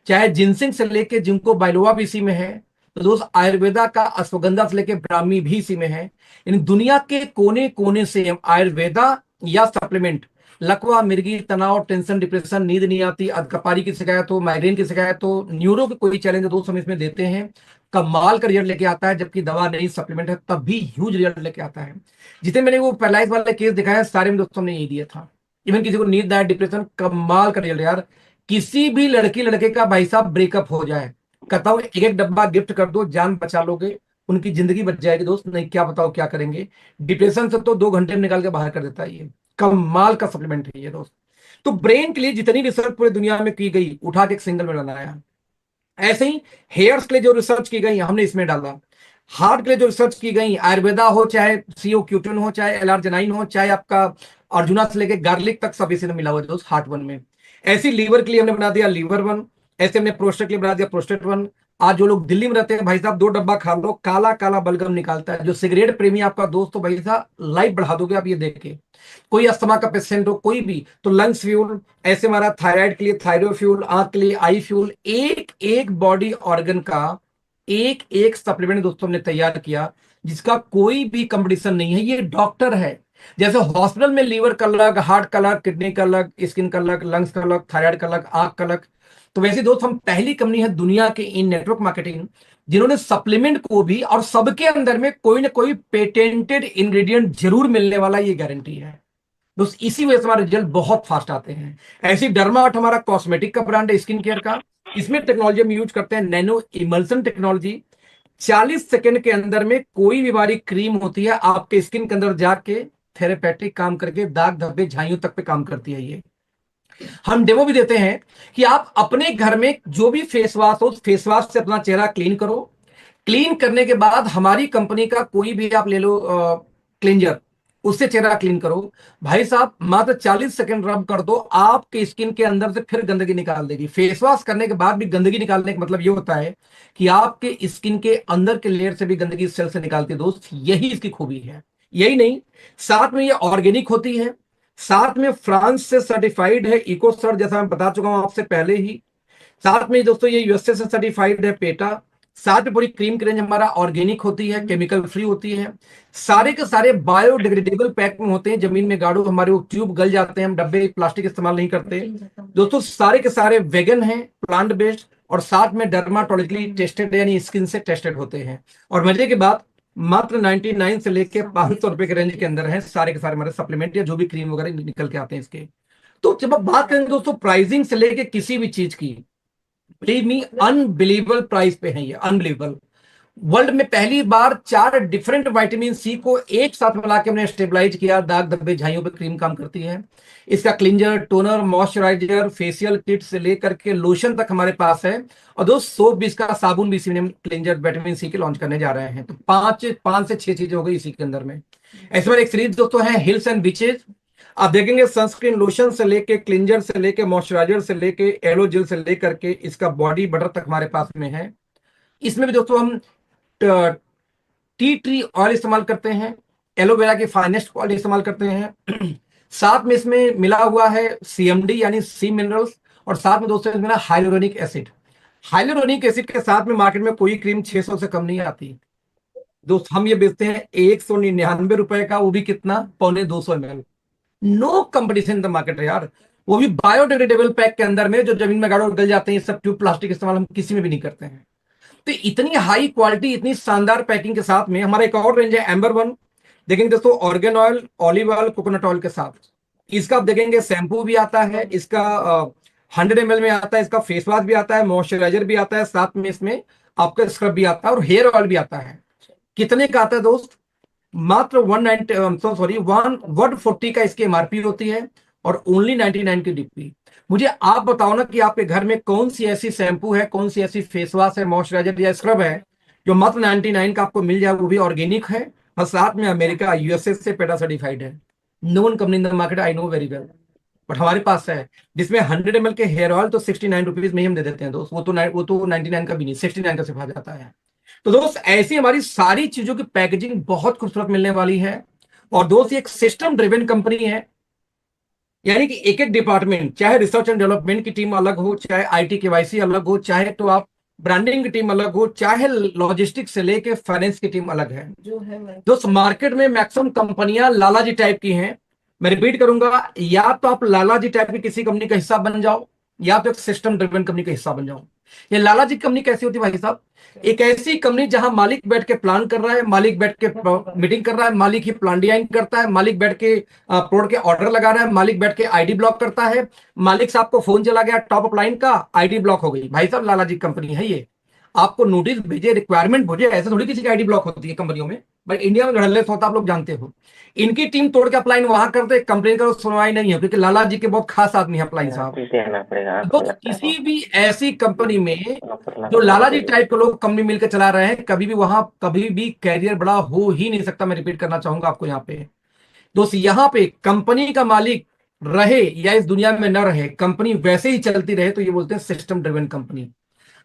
चाहे जिनसिंग से लेके जिनको बाइलोवा भी इसी में है, तो दोस्त आयुर्वेदा का अश्वगंधा से लेके ब्राह्मी भी इसी में है। यानी दुनिया के कोने कोने से आयुर्वेदा या सप्लीमेंट, लकवा, मिर्गी, तनाव, टेंशन, डिप्रेशन, नींद नहीं आती, अधकपारी की शिकायत हो, माइग्रेन की शिकायत हो, न्यूरो के कोई चैलेंज हो, दोस्त हम इसमें देते हैं, कमाल का रिजल्ट लेके आता है। जबकि दवा नहीं सप्लीमेंट है तब भी ह्यूज रिजल्ट लेके आता है। जितने मैंने वो पैरालाइज वाले केस दिखाए सारे में दोस्तों हमने यही दिया था। इवन किसी को नींद आए, डिप्रेशन, कमाल का रिजल्ट यार। किसी भी लड़की लड़के का भाई साहब ब्रेकअप हो जाए, कहता हूं एक एक डब्बा गिफ्ट कर दो, जान बचा लोगे, उनकी जिंदगी बच जाएगी दोस्त। नहीं क्या बताओ क्या करेंगे, डिप्रेशन से तो 2 घंटे में निकाल के बाहर कर देता है ये। कमाल का सप्लीमेंट है ये दोस्त। तो ब्रेन के लिए जितनी रिसर्च पूरी दुनिया में की गई, उठा के एक सिंगल में बनाया। ऐसे ही हेयर्स के लिए जो रिसर्च की गई हमने इसमें डाला। हार्ट के लिए जो रिसर्च की गई, आयुर्वेदा हो, चाहे सीओ क्यूटिन हो, चाहे एलआर्जिनाइन हो, चाहे आपका अर्जुना से लेके गार्लिक तक, सब इसी में मिला हुआ है दोस्त हार्ट वन में। ऐसी लीवर के लिए हमने बना दिया लीवर वन, ऐसे हमने प्रोस्टेट के लिए बना दिया प्रोस्टेट वन। आज जो लोग दिल्ली में रहते हैं भाई साहब, 2 डब्बा खा लो, काला काला बलगम निकालता है। जो सिगरेट प्रेमी आपका दोस्त हो भाई साहब, लाइफ बढ़ा दोगे आप ये देख के। कोई अस्थमा का पेशेंट हो, कोई भी, तो लंग्स फ्यूल, ऐसे हमारा थायराइड के लिए थायरोइड फ्यूल, आंख के लिए आई फ्यूल, एक एक बॉडी ऑर्गन का एक एक सप्लीमेंट दोस्तों हमने तैयार किया, जिसका कोई भी कंपटीशन नहीं है। ये डॉक्टर है। जैसे हॉस्पिटल में लीवर का अलग, हार्ट का अलग, किडनी का अलग, स्किन का अलग, लंग्स का अलग, थायराइड का अलग, आंख का अलग, तो वैसे दोस्त हम पहली कंपनी है दुनिया के इन नेटवर्क मार्केटिंग जिन्होंने सप्लीमेंट को भी, और सबके अंदर में कोई ना कोई पेटेंटेड इंग्रेडिएंट जरूर मिलने वाला, ये गारंटी है दोस्त। इसी वजह से हमारे रिजल्ट बहुत फास्ट आते हैं। ऐसी डर्माट हमारा कॉस्मेटिक का ब्रांड है, स्किन केयर का। इसमें टेक्नोलॉजी हम यूज करते हैं नैनो इमल्सन टेक्नोलॉजी। 40 सेकंड के अंदर में कोई भी हमारी क्रीम होती है आपके स्किन के अंदर जाके थेरेपेटिक काम करके दाग धब्बे झाइयों तक पे काम करती है ये। हम डेमो भी देते हैं कि आप अपने घर में जो भी फेस वॉश हो, फेस वॉश से अपना चेहरा क्लीन करो। क्लीन करने के बाद हमारी कंपनी का कोई भी आप ले लो क्लींजर, उससे चेहरा क्लीन करो भाई साहब, मात्र 40 सेकंड रब कर दो, आपके स्किन के अंदर से फिर गंदगी निकाल देगी। फेस वॉश करने के बाद भी गंदगी निकालने का मतलब ये होता है कि आपके स्किन के अंदर के लेयर से भी गंदगी सेल से निकालती है दोस्त। यही इसकी खूबी है। यही नहीं, साथ में ये ऑर्गेनिक होती है, साथ में फ्रांस से सर्टिफाइड है इको सर, जैसा मैं बता चुका हूं आपसे पहले ही। साथ में दोस्तों ये यूएसए से सर्टिफाइड है पेटा। साथ में पूरी क्रीम की रेंज हमारा ऑर्गेनिक होती है, केमिकल फ्री होती है। सारे के सारे बायोडिग्रेडेबल पैक में होते हैं, जमीन में गाड़ो हमारे वो ट्यूब गल जाते हैं, हम डब्बे प्लास्टिक इस्तेमाल नहीं करते दोस्तों। सारे के सारे वेगन हैं, प्लांट बेस्ड, और साथ में डर्माटोलॉजिकली टेस्टेड यानी स्किन से टेस्टेड होते हैं। और मजे की बात, मात्र 99 से लेके 500 रुपए के रेंज के अंदर है सारे के सारे हमारे सप्लीमेंट या जो भी क्रीम वगैरह निकल के आते हैं इसके। तो जब आप बात करेंगे दोस्तों प्राइसिंग से लेके किसी भी चीज की, बिलीव मी अनबिलीवेबल प्राइस पे है ये, अनबिलीवेबल। वर्ल्ड में पहली बार 4 डिफरेंट विटामिन सी को एक साथ मिला के हमने स्टेबलाइज किया, दाग धब्बे झाइयों पे क्रीम काम करती है। इसका cleanser, toner, moisturiser, facial kit से लेकर के लोशन तक हमारे पास है। और दोस्त सोप भी, इसका साबुन भी इसी में क्लिंजर विटामिन सी के लॉन्च करने जा रहे हैं। तो 5 से 6 चीजें हो गई इसी के अंदर में। ऐसे में एक सीरीज दोस्तों है हिल्स एंड बीचेज। आप देखेंगे सनस्क्रीन लोशन से लेके, क्लिंजर से लेके, मॉइस्चराइजर से लेके, एलो जेल से लेकर के इसका बॉडी बटर तक हमारे पास में है। इसमें भी दोस्तों हम टी ट्री ऑयल इस्तेमाल करते हैं, एलोवेरा की फाइनेस्ट क्वालिटी इस्तेमाल करते हैं। साथ में इसमें मिला हुआ है सीएमडी यानी सी मिनरल्स, और साथ में दोस्तों इसमें हाइलोरोनिक एसिड। हाइलोरोनिक एसिड के साथ में मार्केट में कोई क्रीम 600 से कम नहीं आती दोस्त। हम ये बेचते हैं 199 रुपए का, वो भी कितना, 250 ml। No competition in the market है यार, वो भी बायोडिग्रेडेबल पैक के अंदर में, जो जमीन में गाड़ो गल जाते हैं। सब ट्यूब प्लास्टिक इस्तेमाल हम किसी में भी नहीं करते हैं। तो इतनी हाई क्वालिटी, इतनी शानदार पैकिंग के साथ में हमारा एक और रेंज है एम्बर वन। देखेंगे दोस्तों, organ oil, olive oil, coconut oil के साथ। इसका आप देखेंगे शैम्पू भी आता है, इसका 100 ml में आता है, इसका फेस वॉश भी आता है, मॉइस्चराइजर भी आता है, साथ में इसमें आपका स्क्रब भी आता है और हेयर ऑयल भी आता है। कितने का आता है दोस्त? मात्र 190 सॉरी 140 का इसकी एमआरपी होती है और ओनली 99 की डीपी। मुझे आप बताओ ना कि आपके घर में कौन सी ऐसी शैम्पू है, कौन सी ऐसी फेस वॉश है, मॉइस्चराइजर या स्क्रब है जो मात्र 99 का आपको मिल जाए, वो भी ऑर्गेनिक है और साथ में अमेरिका यूएसए से पेटा सर्टिफाइड है। No one company in the market, I know very well, but हमारे पास है। जिसमें 100 ml के हेयर ऑयल तो 69 रुपीज में ही हम दे देते हैं दोस्त, वो तो 99 का भी नहीं, 69 का सिर्फ आ जाता है। तो दोस्त ऐसी हमारी सारी चीजों की पैकेजिंग बहुत खूबसूरत मिलने वाली है। और दोस्त ये एक सिस्टम ड्रिवन कंपनी है, यानी कि एक एक डिपार्टमेंट, चाहे रिसर्च एंड डेवलपमेंट की टीम अलग हो, चाहे आईटी केवाईसी अलग हो, चाहे तो आप ब्रांडिंग की टीम अलग हो, चाहे लॉजिस्टिक्स से लेके फाइनेंस की टीम अलग है। दोस्त मार्केट में मैक्सिमम कंपनियां लालाजी टाइप की हैं। मैं रिपीट करूंगा, या तो आप लालाजी टाइप की किसी कंपनी का हिस्सा बन जाओ, या तो एक सिस्टम ड्रिवन कंपनी का हिस्सा बन जाओ। ये लालाजी कंपनी कैसी होती है भाई साहब? एक ऐसी कंपनी जहां मालिक बैठ के प्लान कर रहा है, मालिक बैठ के मीटिंग कर रहा है, मालिक ही प्लान डिजाइन करता है, मालिक बैठ के प्रोडक्ट के ऑर्डर लगा रहा है, मालिक बैठ के आईडी ब्लॉक करता है। मालिक साहब को फोन चला गया टॉप अप लाइन का, आईडी ब्लॉक हो गई, भाई साहब लालाजी कंपनी है ये। आपको नोटिस भेजे, रिक्वायरमेंट भेजे, ऐसे थोड़ी किसी की आईडी ब्लॉक होती है कंपनियों में, भाई इंडिया में धड़ल्ले होता आप लोग जानते हो। इनकी टीम तोड़ के अप्लाइन वहां करते, कंप्लेन करो सुनवाई नहीं है, क्योंकि लाला जी के बहुत खास आदमी है अप्लाइन साहब। देना पड़ेगा तो किसी भी ऐसी कंपनी में जो लाला जी टाइप के लोग कंपनी मिलकर चला रहे हैं, कभी भी वहां कभी भी कैरियर बड़ा हो ही नहीं सकता। मैं रिपीट करना चाहूंगा आपको यहाँ पे दोस्त, यहाँ पे कंपनी का मालिक रहे या इस दुनिया में न रहे, कंपनी वैसे ही चलती रहे तो ये बोलते हैं सिस्टम ड्रिवन कंपनी।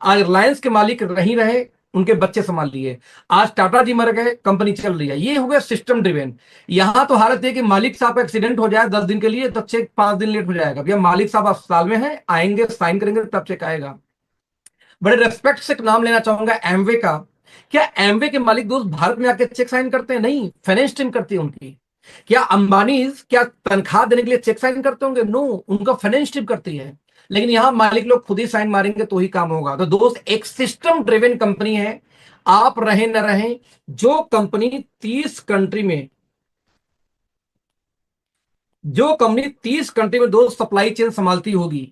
आज रिलायंस के मालिक नहीं रहे, उनके बच्चे संभाल लिए, आज टाटा जी मर गए, कंपनी चल रही है, ये हो गया सिस्टम ड्रिवन। यहां तो हालत है कि मालिक साहब का एक्सीडेंट हो जाए 10 दिन के लिए तो चेक 5 दिन लेट हो जाएगा, भैया मालिक साहब अस्पताल में है, आएंगे साइन करेंगे तब चेक आएगा। बड़े रेस्पेक्ट से नाम लेना चाहूंगा एमवे का। क्या एमवे के मालिक दोस्त भारत में आके चेक साइन करते हैं? नहीं, फाइनेंस टीम करती है उनकी। क्या अंबानी क्या तनख्वाह देने के लिए चेक साइन करते होंगे? नो, उनका फाइनेंस टीम करती है। लेकिन यहां मालिक लोग खुद ही साइन मारेंगे तो ही काम होगा। तो दोस्त एक सिस्टम ड्रिवन कंपनी है, आप रहे न रहे, जो कंपनी 30 कंट्री में, जो कंपनी 30 कंट्री में दोस्त सप्लाई चेन संभालती होगी,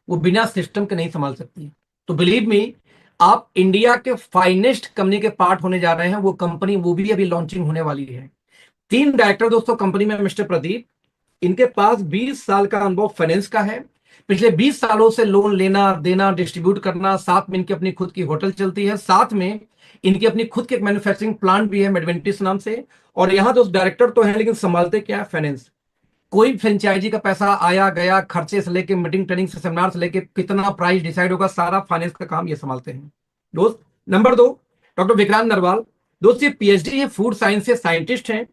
वो बिना सिस्टम के नहीं संभाल सकती। तो बिलीव मी, आप इंडिया के फाइनेस्ट कंपनी के पार्ट होने जा रहे हैं। वो कंपनी, वो भी अभी लॉन्चिंग होने वाली है। 3 डायरेक्टर दोस्तों कंपनी में, मिस्टर प्रदीप, इनके पास 20 साल का अनुभव फाइनेंस का है। पिछले 20 सालों से लोन लेना देना, डिस्ट्रीब्यूट करना, साथ में इनकी अपनी खुद की होटल चलती है, साथ में इनकी अपनी खुद की एक मैन्युफैक्चरिंग प्लांट भी है मेडवेंटिस नाम से। और यहां दोस्त डायरेक्टर तो है, लेकिन संभालते क्या है? फाइनेंस। कोई फ्रेंचाइजी का पैसा आया गया, खर्चे से लेके मीटिंग ट्रेनिंग से सेमिनार से लेके कितना प्राइस डिसाइड होगा, सारा फाइनेंस का काम ये संभालते हैं दोस्त। नंबर 2, डॉक्टर विक्रांत नरवाल दोस्त, ये पीएचडी है, फूड साइंस से साइंटिस्ट हैं।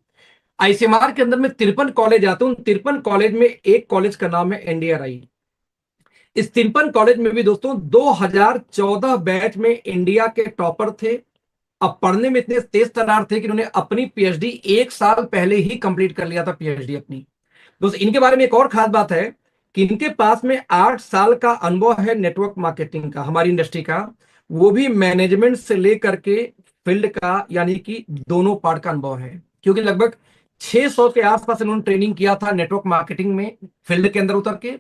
आईसीएमआर के अंदर में 53 कॉलेज आते हैं, उन 53 कॉलेज में एक कॉलेज का नाम है एनडीआरआई। इस 53 कॉलेज में भी दोस्तों 2014 बैच में इंडिया के टॉपर थे। अब पढ़ने में इतने तेज तरार थे कि उन्होंने अपनी पीएचडी 1 साल पहले ही कंप्लीट कर लिया था, पीएचडी अपनी। दोस्त इनके बारे में एक और खास बात है कि इनके पास में 8 साल का अनुभव है नेटवर्क मार्केटिंग का, हमारी इंडस्ट्री का, वो भी मैनेजमेंट से लेकर के फील्ड का, यानी कि दोनों पार्ट का अनुभव है। क्योंकि लगभग 600 के आसपास इन्होंने ट्रेनिंग किया था नेटवर्क मार्केटिंग में, फील्ड के अंदर उतर के।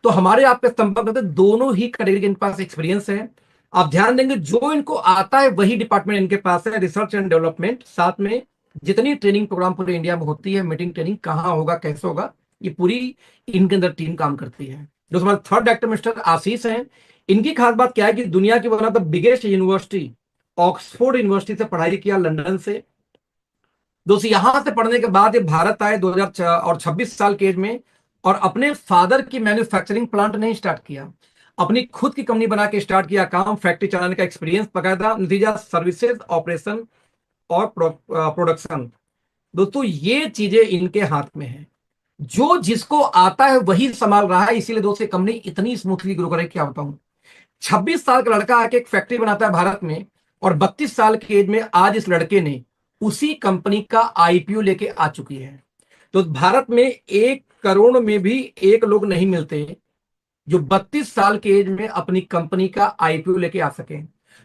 तो हमारे आपके संपर्क में दोनों ही कैटेगरी के इनके पास एक्सपीरियंस है। आप ध्यान देंगे, जो इनको आता है वही डिपार्टमेंट इनके पास है, रिसर्च एंड डेवलपमेंट। साथ में जितनी ट्रेनिंग प्रोग्राम पूरे इंडिया में होती है, मीटिंग ट्रेनिंग कहाँ होगा, कैसे होगा, ये पूरी इनके अंदर टीम काम करती है। जो हमारे 3rd डायरेक्टर मिस्टर आशीष हैं, इनकी खास बात क्या है कि दुनिया की one of the biggest university Oxford university से पढ़ाई किया, लंदन से। दोस्तों यहां से पढ़ने के बाद ये भारत आए 2026 साल के एज में, और अपने फादर की मैन्युफैक्चरिंग प्लांट नहीं स्टार्ट किया, अपनी खुद की कंपनी बना के स्टार्ट किया काम, फैक्ट्री चलाने का एक्सपीरियंस बकायदा, नतीजा सर्विसेज, ऑपरेशन और प्रोडक्शन। दोस्तों ये चीजें इनके हाथ में है, जो जिसको आता है वही संभाल रहा है। इसीलिए दोस्तों कंपनी इतनी स्मूथली ग्रो करे, क्या बताऊं। 26 साल का लड़का आके एक फैक्ट्री बनाता है भारत में, और 32 साल की एज में आज इस लड़के ने उसी कंपनी का आईपीओ लेके आ चुकी है। तो भारत में 1 करोड़ में भी एक लोग नहीं मिलते जो 32 साल की एज में अपनी कंपनी का आईपीओ लेके आ सके।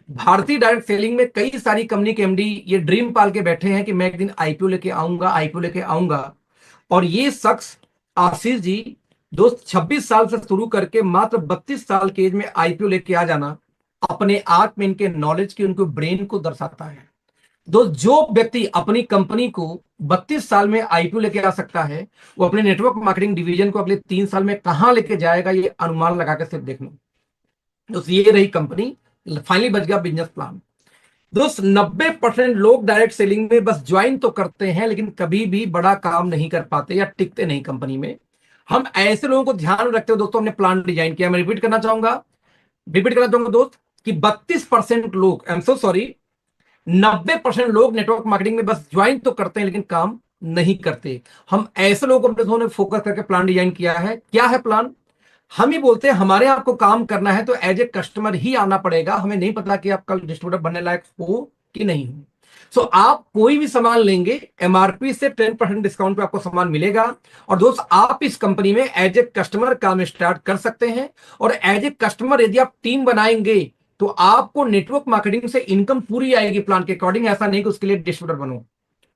भारतीय डायरेक्ट सेलिंग में कई सारी कंपनी के एमडी ये ड्रीम पाल के बैठे हैं कि मैं एक दिन आईपीओ लेके आऊंगा, आईपीओ लेके आऊंगा। और ये शख्स आशीष जी दोस्त 26 साल से शुरू करके मात्र 32 साल के एज में आईपीओ लेके आ जाना अपने आप में इनके नॉलेज की, उनके ब्रेन को दर्शाता है। दोस्त जो व्यक्ति अपनी कंपनी को 32 साल में आईपीओ लेके आ सकता है, वो अपने नेटवर्क मार्केटिंग डिवीजन को अगले 3 साल में कहां लेके जाएगा, ये अनुमान लगा के सिर्फ देख लो दोस्त। ये रही कंपनी, फाइनली बच गया बिजनेस प्लान। दोस्त 90% लोग डायरेक्ट सेलिंग में बस ज्वाइन तो करते हैं लेकिन कभी भी बड़ा काम नहीं कर पाते या टिकते नहीं कंपनी में। हम ऐसे लोगों को ध्यान में रखते हुए दोस्तों हमने प्लान डिजाइन किया। मैं रिपीट करना चाहूंगा दोस्त कि 32% लोग, आई एम सो सॉरी, 90% लोग नेटवर्क मार्केटिंग में बस ज्वाइन तो करते हैं लेकिन काम नहीं करते। हम ऐसे लोगों को अपने फोकस करके प्लान डिजाइन किया है। क्या है प्लान? हम ही बोलते हैं हमारे आपको काम करना है तो एज ए कस्टमर ही आना पड़ेगा, हमें नहीं पता कि आप कल डिस्ट्रीब्यूटर बनने लायक हो कि नहीं हो। सो आप कोई भी सामान लेंगे एमआरपी से 10% डिस्काउंट पे आपको सामान मिलेगा। और दोस्त आप इस कंपनी में एज ए कस्टमर काम स्टार्ट कर सकते हैं। और एज ए कस्टमर यदि आप टीम बनाएंगे तो आपको नेटवर्क मार्केटिंग से इनकम पूरी आएगी प्लान के अकॉर्डिंग। ऐसा नहीं कि उसके लिए डिस्ट्रीब्यूटर बनो।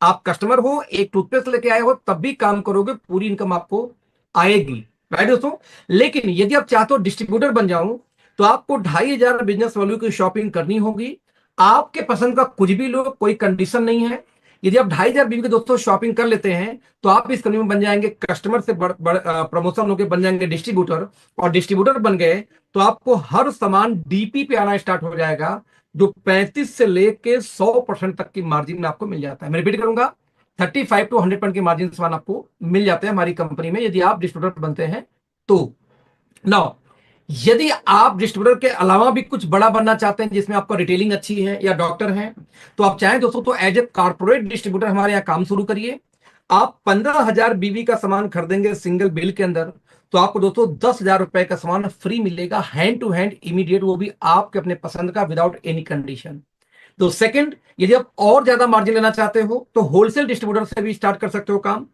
आप कस्टमर हो, एक टूथपेस्ट लेके आए हो, तब भी काम करोगे, पूरी इनकम आपको आएगी, राइट दोस्तों। लेकिन यदि आप चाहते हो डिस्ट्रीब्यूटर बन जाऊं तो आपको 2500 बिजनेस वैल्यू की शॉपिंग करनी होगी। आपके पसंद का कुछ भी लो, कोई कंडीशन नहीं है। यदि आप 2500 बीवी के दोस्तों शॉपिंग कर लेते हैं तो आप इस कंपनी में बन जाएंगे कस्टमर से प्रमोशन होकर बन जाएंगे डिस्ट्रीब्यूटर। और डिस्ट्रीब्यूटर बन गए तो आपको हर सामान डीपी पे आना स्टार्ट हो जाएगा, जो 35 से लेके 100% तक की मार्जिन में आपको मिल जाता है। मैं रिपीट करूंगा, 35 to 100% की मार्जिन सामान आपको मिल जाते हैं हमारी कंपनी में यदि आप डिस्ट्रीब्यूटर बनते हैं तो। नाउ यदि आप डिस्ट्रीब्यूटर के अलावा भी कुछ बड़ा बनना चाहते हैं जिसमें आपका रिटेलिंग अच्छी है या डॉक्टर हैं, तो आप चाहें दोस्तों तो एज ए कॉर्पोरेट डिस्ट्रीब्यूटर हमारे यहाँ काम शुरू करिए। आप 15,000 बीवी का सामान खरीदेंगे सिंगल बिल के अंदर तो आपको दोस्तों 10,000 रुपए का सामान फ्री मिलेगा, हैंड टू हैंड इमीडिएट, वो भी आपके अपने पसंद का, विदाउट एनी कंडीशन। तो सेकंड, यदि आप और ज्यादा मार्जिन लेना चाहते हो तो होलसेल डिस्ट्रीब्यूटर से भी स्टार्ट कर सकते हो काम।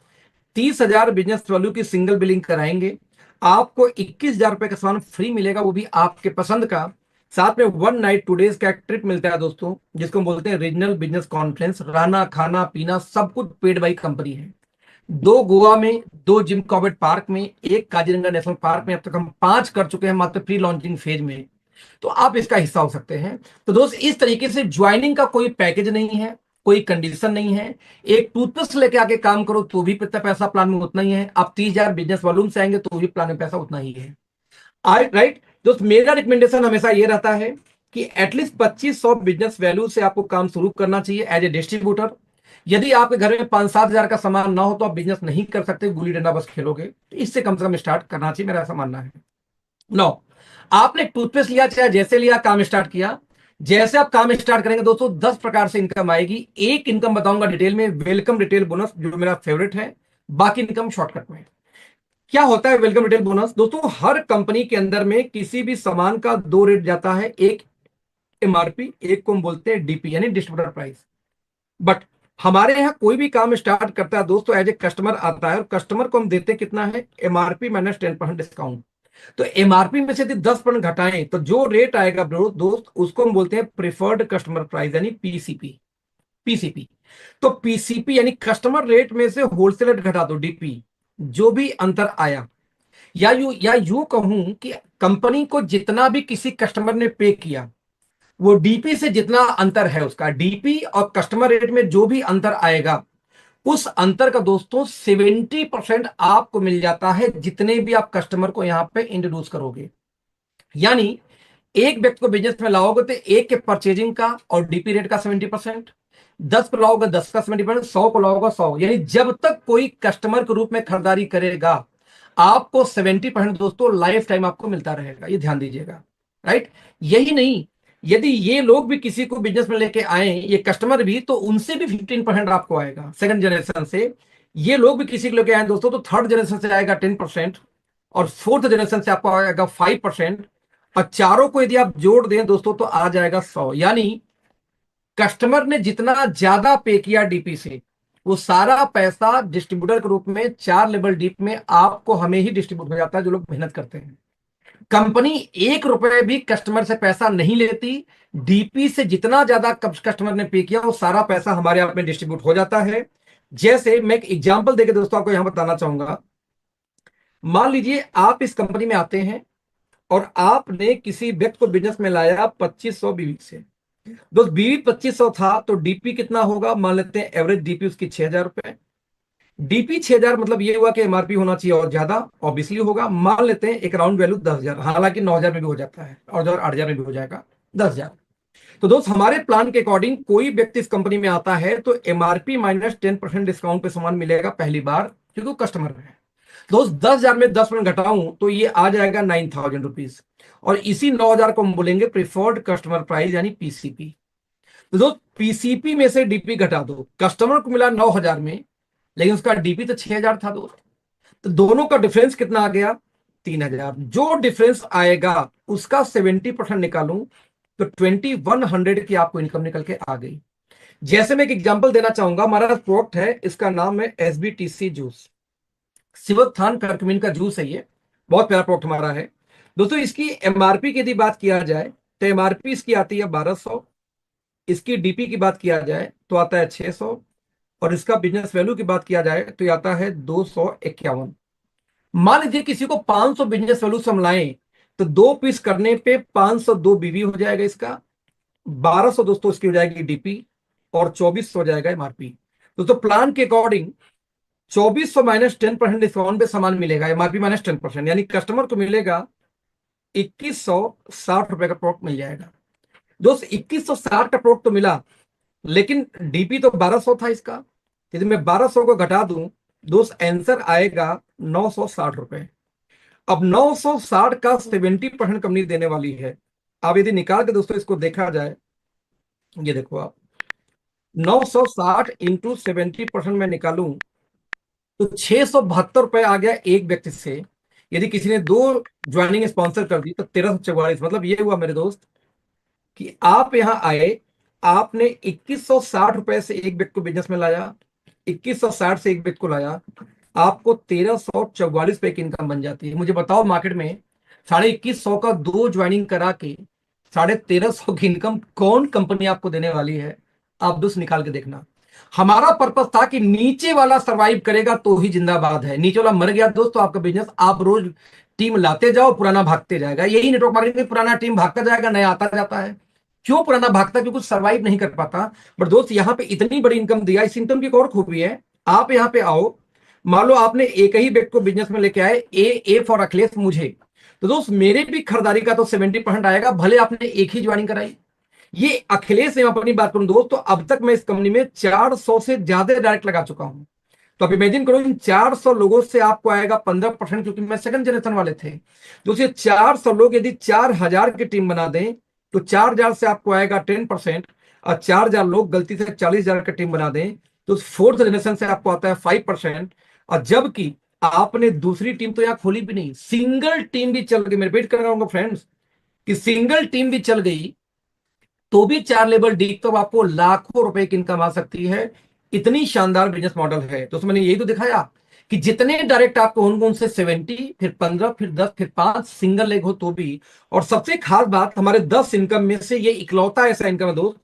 30,000 बिजनेस वैल्यू की सिंगल बिलिंग कराएंगे, आपको 21,000 रुपए का सामान फ्री मिलेगा, वो भी आपके पसंद का। साथ में 1 नाइट 2 डेज का एक ट्रिप मिलता है दोस्तों, जिसको हम बोलते हैं रीजनल बिजनेस कॉन्फ्रेंस। रहना खाना पीना सब कुछ पेड बाई कंपनी है। 2 गोवा में, 2 जिम कॉर्बेट पार्क में, 1 काजीरंगा नेशनल पार्क में, अब तक हम 5 कर चुके हैं मात्र प्री लॉन्चिंग फेज में। तो आप इसका हिस्सा हो सकते हैं। तो दोस्त इस तरीके से ज्वाइनिंग का कोई पैकेज नहीं है, कोई कंडीशन नहीं है। एक टूथपेस्ट लेके आके काम करो तो भी पैसा प्लान में उतना ही है। आप 30,000 बिजनेस वॉल्यूम से आएंगे तो भी प्लान में पैसा उतना ही है। राइट दोस्त, मेरा रिकमेंडेशन हमेशा ये रहता है कि एटलीस्ट 2500 बिजनेस वैल्यू से आपको काम शुरू करना चाहिए एज ए डिस्ट्रीब्यूटर। यदि आपके घर में 5-7 हजार का सामान ना हो तो आप बिजनेस नहीं कर सकते, गुल्ली डंडा बस खेलोगे। तो इससे कम से कम स्टार्ट करना चाहिए, मेरा ऐसा मानना है। नो, आपने टूथपेस्ट लिया, चाहे जैसे लिया, काम स्टार्ट किया। जैसे आप काम स्टार्ट करेंगे दोस्तों 10 प्रकार से इनकम आएगी। एक इनकम बताऊंगा डिटेल में, वेलकम रिटेल बोनस, जो मेरा फेवरेट है। बाकी इनकम शॉर्टकट में। क्या होता है वेलकम रिटेल बोनस दोस्तों? हर कंपनी के अंदर में किसी भी सामान का 2 रेट जाता है, एक एमआरपी, एक को हम बोलते हैं डीपी यानी डिस्ट्रीब्यूटर प्राइस। बट हमारे यहाँ कोई भी काम स्टार्ट करता है दोस्तों एज ए कस्टमर आता है और कस्टमर को हम देते हैं कितना है, एमआरपी माइनस 10% डिस्काउंट। तो एमआरपी में से यदि 10% घटाएं तो जो रेट आएगा दोस्त उसको हम बोलते हैं प्रिफर्ड कस्टमर प्राइस यानी पीसीपी। पीसीपी तो पीसीपी यानी कस्टमर रेट में से होलसेल रेट घटा दो डीपी, जो भी अंतर आया। या यूं कहूं कि कंपनी को जितना भी किसी कस्टमर ने पे किया वो डीपी से जितना अंतर है उसका, डीपी और कस्टमर रेट में जो भी अंतर आएगा उस अंतर का दोस्तों 70% आपको मिल जाता है जितने भी आप कस्टमर को यहां पे इंट्रोड्यूस करोगे। यानी एक व्यक्ति को बिजनेस में लाओगे तो एक के परचेजिंग का और डीपी रेट का 70%, 10 को लाओगे 10 का 70%, 100 को लाओगे 100। यानी जब तक कोई कस्टमर के रूप में खरीदारी करेगा आपको 70% दोस्तों लाइफ टाइम आपको मिलता रहेगा, ये ध्यान दीजिएगा। राइट, यही नहीं, यदि ये लोग भी किसी को बिजनेस में लेके आए, ये कस्टमर भी, तो उनसे भी 15% आपको आएगा सेकंड जनरेशन से। ये लोग भी किसी को लेके आए दोस्तों तो थर्ड जनरेशन से आएगा 10% और फोर्थ जनरेशन से आपको आएगा 5%। और चारों को यदि आप जोड़ दें दोस्तों तो आ जाएगा 100। यानी कस्टमर ने जितना ज्यादा पे किया डीपी से वो सारा पैसा डिस्ट्रीब्यूटर के रूप में 4 लेवल डीप में आपको हमें ही डिस्ट्रीब्यूट हो जाता है, जो लोग मेहनत करते हैं। कंपनी 1 रुपए भी कस्टमर से पैसा नहीं लेती। डीपी से जितना ज्यादा कस्टमर ने पे किया वो सारा पैसा हमारे आप में डिस्ट्रीब्यूट हो जाता है। जैसे मैं एक एग्जांपल देकर दोस्तों आपको यहां बताना चाहूंगा। मान लीजिए आप इस कंपनी में आते हैं और आपने किसी व्यक्ति को बिजनेस में लाया 2500 बीवी से। दोस्त बीवी 2500 था तो डीपी कितना होगा, मान लेते हैं एवरेज डीपी उसकी 6000 रुपए। डीपी 6000 मतलब ये हुआ कि एमआरपी होना चाहिए और ज्यादा ऑब्वियसली होगा। मान लेते हैं एक राउंड वैल्यू 10,000, हालांकि 9,000 में भी हो जाता है और 8,000 में भी हो जाएगा 10,000। तो दोस्त हमारे प्लान के अकॉर्डिंग कोई व्यक्ति इस कंपनी में आता है तो एमआरपी माइनस 10% डिस्काउंट पे सामान मिलेगा पहली बार, क्योंकि कस्टमर है। दोस्त 10,000 में 10% घटाऊं तो ये आ जाएगा 9,000 रुपीज, और इसी 9,000 को हम बोलेंगे प्रिफर्ड कस्टमर प्राइस यानी पीसीपी। तो दोस्त पीसीपी में से डीपी घटा दो, कस्टमर को मिला 9,000 में, लेकिन उसका डीपी तो 6,000 था दोस्त। तो दोनों का डिफरेंस कितना आ गया, 3,000। जो डिफरेंस आएगा उसका 70% निकालूं तो 2100 की आपको इनकम निकल के आ गई। जैसे मैं एक एग्जांपल देना चाहूंगा, हमारा प्रोडक्ट है, इसका नाम है एसबीटीसी जूस, सिवोत्थान करक्यूमिन का जूस है। ये बहुत प्यारा प्रोडक्ट हमारा है दोस्तों। इसकी एमआरपी की यदि बात किया जाए तो एमआरपी इसकी आती है 1200, इसकी डीपी की बात किया जाए तो आता है 600, और इसका बिजनेस वैल्यू की बात किया जाए तो आता है 251। मान लीजिए किसी को 500 बिजनेस वैल्यू से हम लाएं तो 2 पीस करने पे 502 बीवी हो जाएगा इसका, 1200 दोस्तों इसकी हो जाएगी डीपी, और 2400 हो जाएगा एमआरपी। दोस्तों प्लान के अकॉर्डिंग 2400 माइनस 10% डिस्काउंट पे सामान मिलेगा, एमआरपी माइनस 10%, यानी कस्टमर को मिलेगा 2160 रुपए का प्रोडक्ट मिल जाएगा। दोस्त 2160 का प्रोडक्ट तो मिला, लेकिन डीपी तो 1200 था इसका। यदि मैं 1200 को घटा दूं दोस्त आंसर आएगा 960 रुपए। अब 960 का 70% कंपनी देने वाली है। अब यदि निकाल के दोस्तों इसको देखा जाए, ये देखो आप 960 इंटू 70% में निकालूं तो 672 रुपए आ गया एक व्यक्ति से। यदि किसी ने 2 ज्वाइनिंग स्पॉन्सर कर दी तो 1344। मतलब ये हुआ मेरे दोस्त कि आप यहां आए, आपने 2160 रुपए से एक व्यक्ति को बिजनेस में लाया, 2160 से एक व्यक्ति को लाया, आपको 1344 रुपए की इनकम बन जाती है। मुझे बताओ मार्केट में 2150 का 2 ज्वाइनिंग करा के 1350 की इनकम कौन कंपनी आपको देने वाली है? आप दोस्त निकाल के देखना। हमारा पर्पस था कि नीचे वाला सरवाइव करेगा तो ही जिंदाबाद है, नीचे वाला मर गया दोस्त तो आपका बिजनेस, आप रोज टीम लाते जाओ, पुराना भागते जाएगा। यही नेटवर्क मार्केटिंग में पुराना टीम भागता जाएगा, नया आता जाता है। क्यों पुराना भागता है? क्योंकि सरवाइव नहीं कर पाता। बट दोस्त यहाँ पे इतनी बड़ी इनकम दिया, इस इनकम की एक और खूबी है। आप यहाँ पे आओ, मान लो आपने एक ही व्यक्ति को बिजनेस में लेके आए, ए फॉर अखिलेश मुझे, तो दोस्त मेरे भी खरीदारी का तो 70% आएगा, भले आपने एक ही ज्वाइनिंग कराई। ये अखिलेश से अपनी बात करूं दोस्त, तो अब तक मैं इस कंपनी में 400 से ज्यादा डायरेक्ट लगा चुका हूं। तो आप इमेजिन करो इन 400 लोगों से आपको आएगा 15%, क्योंकि मैं सेकंड जनरेशन वाले थे। दोस्तों 400 लोग यदि 4000 की टीम बना दें तो 4000 से आपको आएगा 10%, और 4000 लोग गलती से 40,000 की टीम बना दें तो फोर्थ जनरेशन से आपको आता है 5%। और जबकि आपने दूसरी टीम तो यहां खोली भी नहीं, सिंगल टीम भी चल गई। मैं रिपीट कर रहा हूं फ्रेंड्स कि सिंगल टीम भी चल गई तो भी 4 लेवल डी तो आपको लाखों रुपए की इनकम आ सकती है। इतनी शानदार बिजनेस मॉडल है। तो मैंने यही तो दिखाया कि जितने डायरेक्ट आपको होंगे उनसे 70, फिर 15, फिर 10, फिर 5 सिंगल लेग हो तो भी। और सबसे खास बात, हमारे 10 इनकम में से ये इकलौता ऐसा इनकम है दोस्त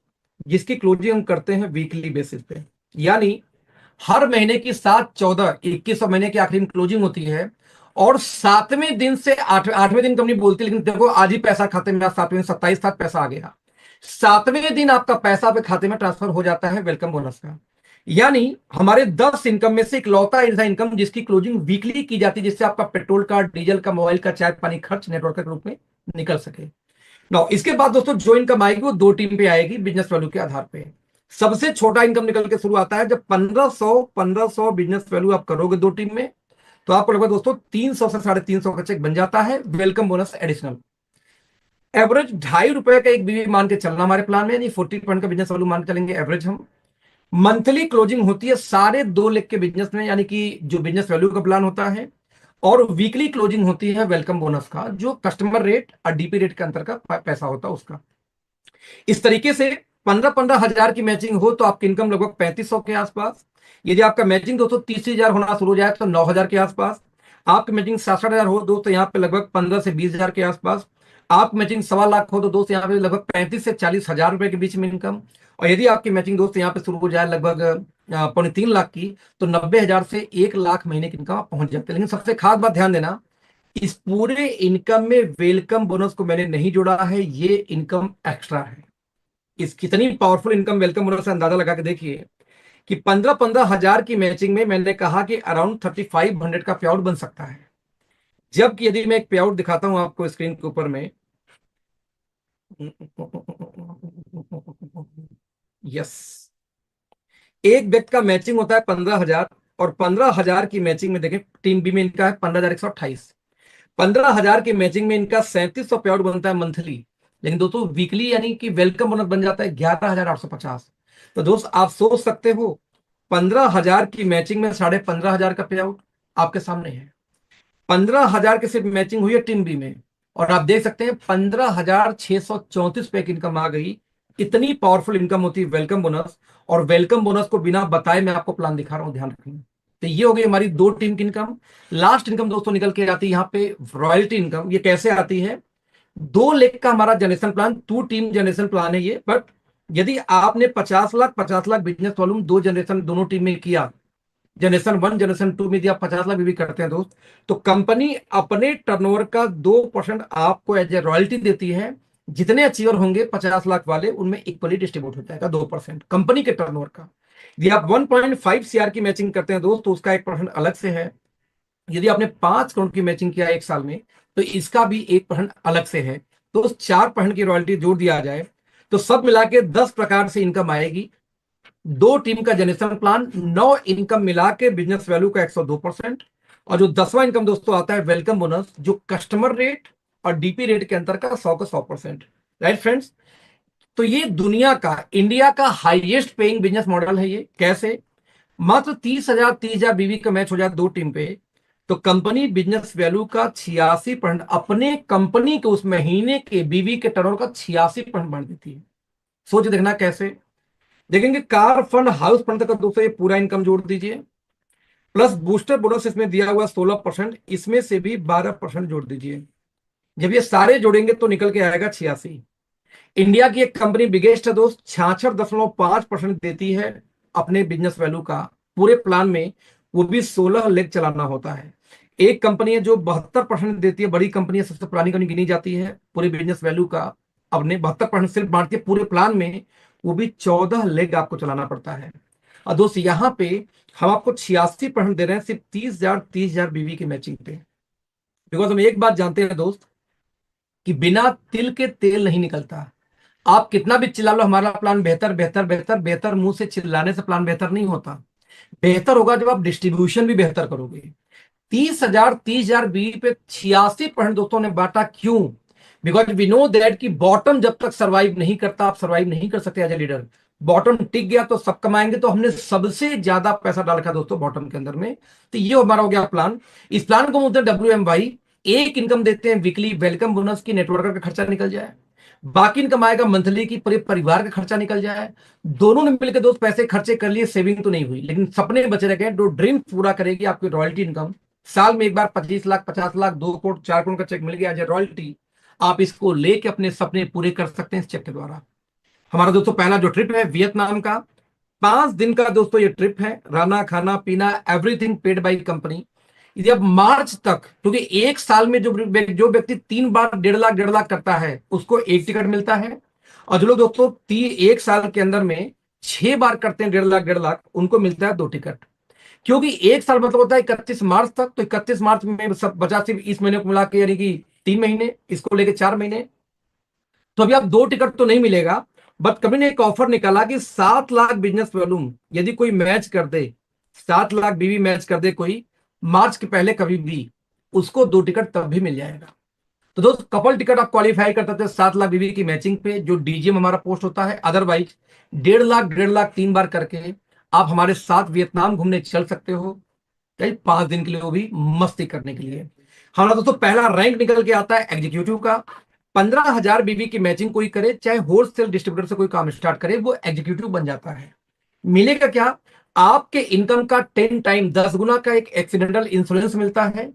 जिसकी क्लोजिंग हम करते हैं वीकली बेसिस पे, यानी हर महीने की 7, 14, 21 महीने की आखिरी में क्लोजिंग होती है, और 7वें दिन से 8वें दिन कंपनी बोलती है, लेकिन देखो आज ही पैसा खाते में, 7वें 27 तक पैसा आ गया, 7वें दिन आपका पैसा आपके खाते में ट्रांसफर हो जाता है वेलकम बोनस का। यानी हमारे 10 इनकम में से इकलौता ऐसा इनकम जिसकी क्लोजिंग वीकली की जाती है, जिससे आपका पेट्रोल का, डीजल का, मोबाइल का, चाय पानी खर्च नेटवर्क के रूप में निकल सके। नाउ इसके बाद दोस्तों जो इनकम आएगी वो 2 टीम पे आएगी बिजनेस वैल्यू के आधार पे। सबसे छोटा इनकम निकल के शुरू आता है जब 1500 बिजनेस वैल्यू आप करोगे 2 टीम में, तो आपको लगभग दोस्तों 300 से 350 का चेक बन जाता है वेलकम बोनस एडिशनल। एवरेज 2.5 रुपए का एक बीवी मान के चलना हमारे प्लान में, यानी 40% का बिजनेस वैल्यू मान के चलेंगे एवरेज हम। मंथली क्लोजिंग होती है सारे 2 लाख के बिजनेस में, यानी कि जो बिजनेस वैल्यू का प्लान होता है, और वीकली क्लोजिंग होती है वेलकम बोनस का, जो कस्टमर रेट और डीपी रेट के अंतर का पैसा होता है उसका। इस तरीके से 15-15 हजार की मैचिंग हो तो आपकी इनकम लगभग 3500 के आसपास। यदि आपका मैचिंग दोस्तों 30,000 होना शुरू हो जाए तो 9,000 के आसपास। आपकी मैचिंग 67,000 हो दोस्त, यहाँ पे लगभग 15 से 20,000 के आसपास। आपकी मैचिंग 1.25 लाख हो तो दोस्त यहाँ पे लगभग 35 से 40,000 रुपए के बीच में इनकम। और यदि आपकी मैचिंग दोस्त यहाँ पे शुरू हो जाए लगभग 3.25 लाख की, तो 90,000 से 1 लाख महीने की इनकम आप पहुंच जाते हैं। लेकिन सबसे खास बात ध्यान देना, इस पूरे इनकम में वेलकम बोनस को मैंने नहीं जोड़ा है, ये इनकम एक्स्ट्रा है। इस कितनी पावरफुल इनकम वेलकम बोनस से अंदाजा लगा के देखिए कि 15,000 की मैचिंग में मैंने कहा कि अराउंड 3500 का पे आउट बन सकता है। जबकि यदि मैं एक पे आउट दिखाता हूं आपको स्क्रीन के ऊपर में, यस, एक व्यक्ति का मैचिंग होता है 15,000, और 15,000 की मैचिंग में देखें टीम बी में इनका है 15,128। 15,000 की मैचिंग में इनका 3700 पे आउट बनता है मंथली। लेकिन दोस्तों वीकली यानी कि वेलकम बोनस बन जाता है 11,850। तो दोस्त आप सोच सकते हो 15,000 की मैचिंग में 15,500 का पे आउट आपके सामने है। 15,000 की सिर्फ मैचिंग हुई है टीम बी में, और आप देख सकते हैं 15,634 पे की इनकम आ गई। इतनी पावरफुल इनकम होती है वेलकम बोनस। और वेलकम बोनस को बिना बताए मैं आपको प्लान दिखा रहा हूं, ध्यान रखना। तो ये हो गई हमारी 2 टीम की इनकम। लास्ट इनकम दोस्तों निकल के आती है यहाँ पे रॉयल्टी इनकम। ये कैसे आती है? 2 लाख का हमारा generation plan, 2 team generation plan है ये। बट यदि आपने 50 लाख बिजनेस वॉल्यूम 2 जनरेशन दोनों टीम में किया, जनरेशन 1 जनरेशन 2 में यदि आप 50 लाख भी करते हैं दोस्त, तो कंपनी अपने टर्नओवर का 2% आपको एज ए रॉयल्टी देती है। जितने अचीवर होंगे 50 लाख वाले, उनमें इक्वली डिस्ट्रीब्यूट हो जाएगा 2% कंपनी के टर्नओवर का। यदि आप 1.5 CR की मैचिंग करते हैं दोस्त, तो उसका 1% अलग से है। यदि आपने 5 करोड़ की मैचिंग किया 1 साल में, तो इसका भी 1% अलग से है। तो उस 4% की रॉयल्टी जोड़ दिया जाए तो सब मिला के 10 प्रकार से इनकम आएगी। 2 टीम का जनरेशन प्लान, 9 इनकम मिला के बिजनेस वैल्यू का 102%। और जो 10वां इनकम दोस्तों आता है वेलकम बोनस, जो कस्टमर रेट और डीपी रेट के अंतर का 100 का 100%। राइट फ्रेंड्स, तो ये दुनिया का, इंडिया का हाईएस्ट पेइंग बिजनेस मॉडल है। ये कैसे? मात्र 30,000 बीवी का मैच हो जाए 2 टीम पे, तो कंपनी बिजनेस वैल्यू का 86% अपने कंपनी के उस महीने के बीवी के टर्नओवर का 86% बढ़ देती है। सोच देखना कैसे। देखेंगे कार फंड हाउस फंड तक का दोस्तों ये पूरा इनकम जोड़ दीजिए, प्लस बूस्टर बोनस इसमें दिया हुआ 16%, इसमें से भी 12% जोड़ दीजिए। जब ये सारे जोड़ेंगे तो निकल के आएगा 86। इंडिया की एक कंपनी बिगेस्ट है दोस्त, 66.5% देती है अपने बिजनेस वैल्यू का पूरे प्लान में, वो भी 16 लेग चलाना होता है। एक कंपनी है जो 72% देती है, बड़ी कंपनी है, सबसे पुरानी कंपनी गिनी जाती है पूरे बिजनेस वैल्यू का, अपने 72% सिर्फ बांटती है पूरे प्लान में, वो भी 14 लेग आपको चलाना पड़ता है। और दोस्त यहाँ पे हम आपको 86% दे रहे हैं सिर्फ 30,000 बीवी की मैचिंग पे। बिकॉज हम एक बात जानते हैं दोस्त कि बिना तिल के तेल नहीं निकलता। आप कितना भी चिल्ला लो हमारा प्लान बेहतर बेहतर बेहतर बेहतर, मुंह से चिल्लाने से प्लान बेहतर नहीं होता। बेहतर होगा जब आप डिस्ट्रीब्यूशन भी बेहतर करोगे। 30,000 बीवी पे 86% दोस्तों ने बांटा। क्यों? बिकॉज वी नो दैट कि बॉटम जब तक सर्वाइव नहीं करता, आप सर्वाइव नहीं कर सकते एज ए लीडर। बॉटम टिक गया तो सब कमाएंगे, तो हमने सबसे ज्यादा पैसा डाल रखा दोस्तों बॉटम के अंदर में। तो ये हमारा हो गया प्लान। इस प्लान को बोलते हैं WMY। एक इनकम देते हैं वीकली वेलकम बोनस की, नेटवर्कर का खर्चा निकल जाए, बाकी इनकम आएगा मंथली की, पूरे परिवार का खर्चा निकल जाए। दोनों ने मिलकर दोस्त पैसे खर्चे कर लिए, सेविंग तो नहीं हुई, लेकिन सपने बचे रह गए। जो ड्रीम पूरा करेगी आपकी रॉयल्टी इनकम। साल में एक बार 25 लाख 50 लाख 2 करोड़ 4 करोड़ का चेक मिल गया एज ए रॉयल्टी, आप इसको लेके अपने सपने पूरे कर सकते हैं इस चेक के द्वारा। हमारा दोस्तों पहला जो ट्रिप है वियतनाम का, 5 दिन का दोस्तों ये ट्रिप है। रहना खाना पीना एवरीथिंग पेड बाई कंपनी। यदि अब मार्च तक, क्योंकि एक साल में जो व्यक्ति 3 बार 1.5 लाख करता है उसको 1 टिकट मिलता है, और जो लोग दोस्तों 1 साल के अंदर में 6 बार करते हैं 1.5 लाख उनको मिलता है 2 टिकट। क्योंकि 1 साल मतलब होता है 31 मार्च तक, तो 31 मार्च में सब बचा सिर्फ इस महीने को मिला के, यानी कि 3 महीने, इसको लेके 4 महीने। तो अभी आप 2 टिकट तो नहीं मिलेगा, बट कंपनी ने एक ऑफर निकाला कि 7 लाख बिजनेस वॉल्यूम यदि कोई मैच कर दे, 7 लाख बीवी मैच कर दे कोई मार्च के पहले कभी भी, उसको 2 टिकट तब भी मिल जाएगा। तो दोस्त कपल टिकट आप क्वालिफाई करते थे 7 लाख बीवी की मैचिंग पे, जो डीजीएम हमारा पोस्ट होता है। अदरवाइज 1.5 लाख 3 बार करके आप हमारे साथ वियतनाम घूमने चल सकते हो, 5 दिन के लिए, वो भी मस्ती करने के लिए। हमारा दोस्तों पहला रैंक निकल के आता है एग्जीक्यूटिव का। 15,000 बीवी की मैचिंग कोई करे, चाहे होलसेल डिस्ट्रीब्यूटर से कोई काम स्टार्ट करे, वो एग्जीक्यूटिव बन जाता है। मिलेगा क्या? आपके इनकम का 10 टाइम 10 गुना का एक एक्सीडेंटल इंश्योरेंस मिलता है,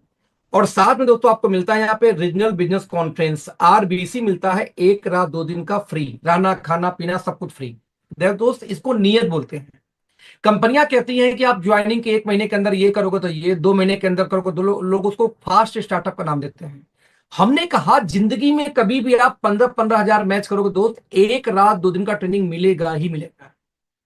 और साथ में दोस्तों आपको मिलता है यहाँ पे रीजनल बिजनेस कॉन्फ्रेंस RBC मिलता है, 1 रात 2 दिन का फ्री, रहना खाना पीना सब कुछ फ्री। देख दोस्त, इसको नियत बोलते हैं। कंपनियां कहती हैं कि आप ज्वाइनिंग के 1 महीने के अंदर ये करोगे तो ये, 2 महीने के अंदर करोगे तो लोग उसको फास्ट स्टार्टअप का नाम देते हैं। हमने कहा जिंदगी में कभी भी आप 15-15 हजार मैच करोगे दोस्त, 1 रात 2 दिन का ट्रेनिंग मिलेगा ही मिलेगा।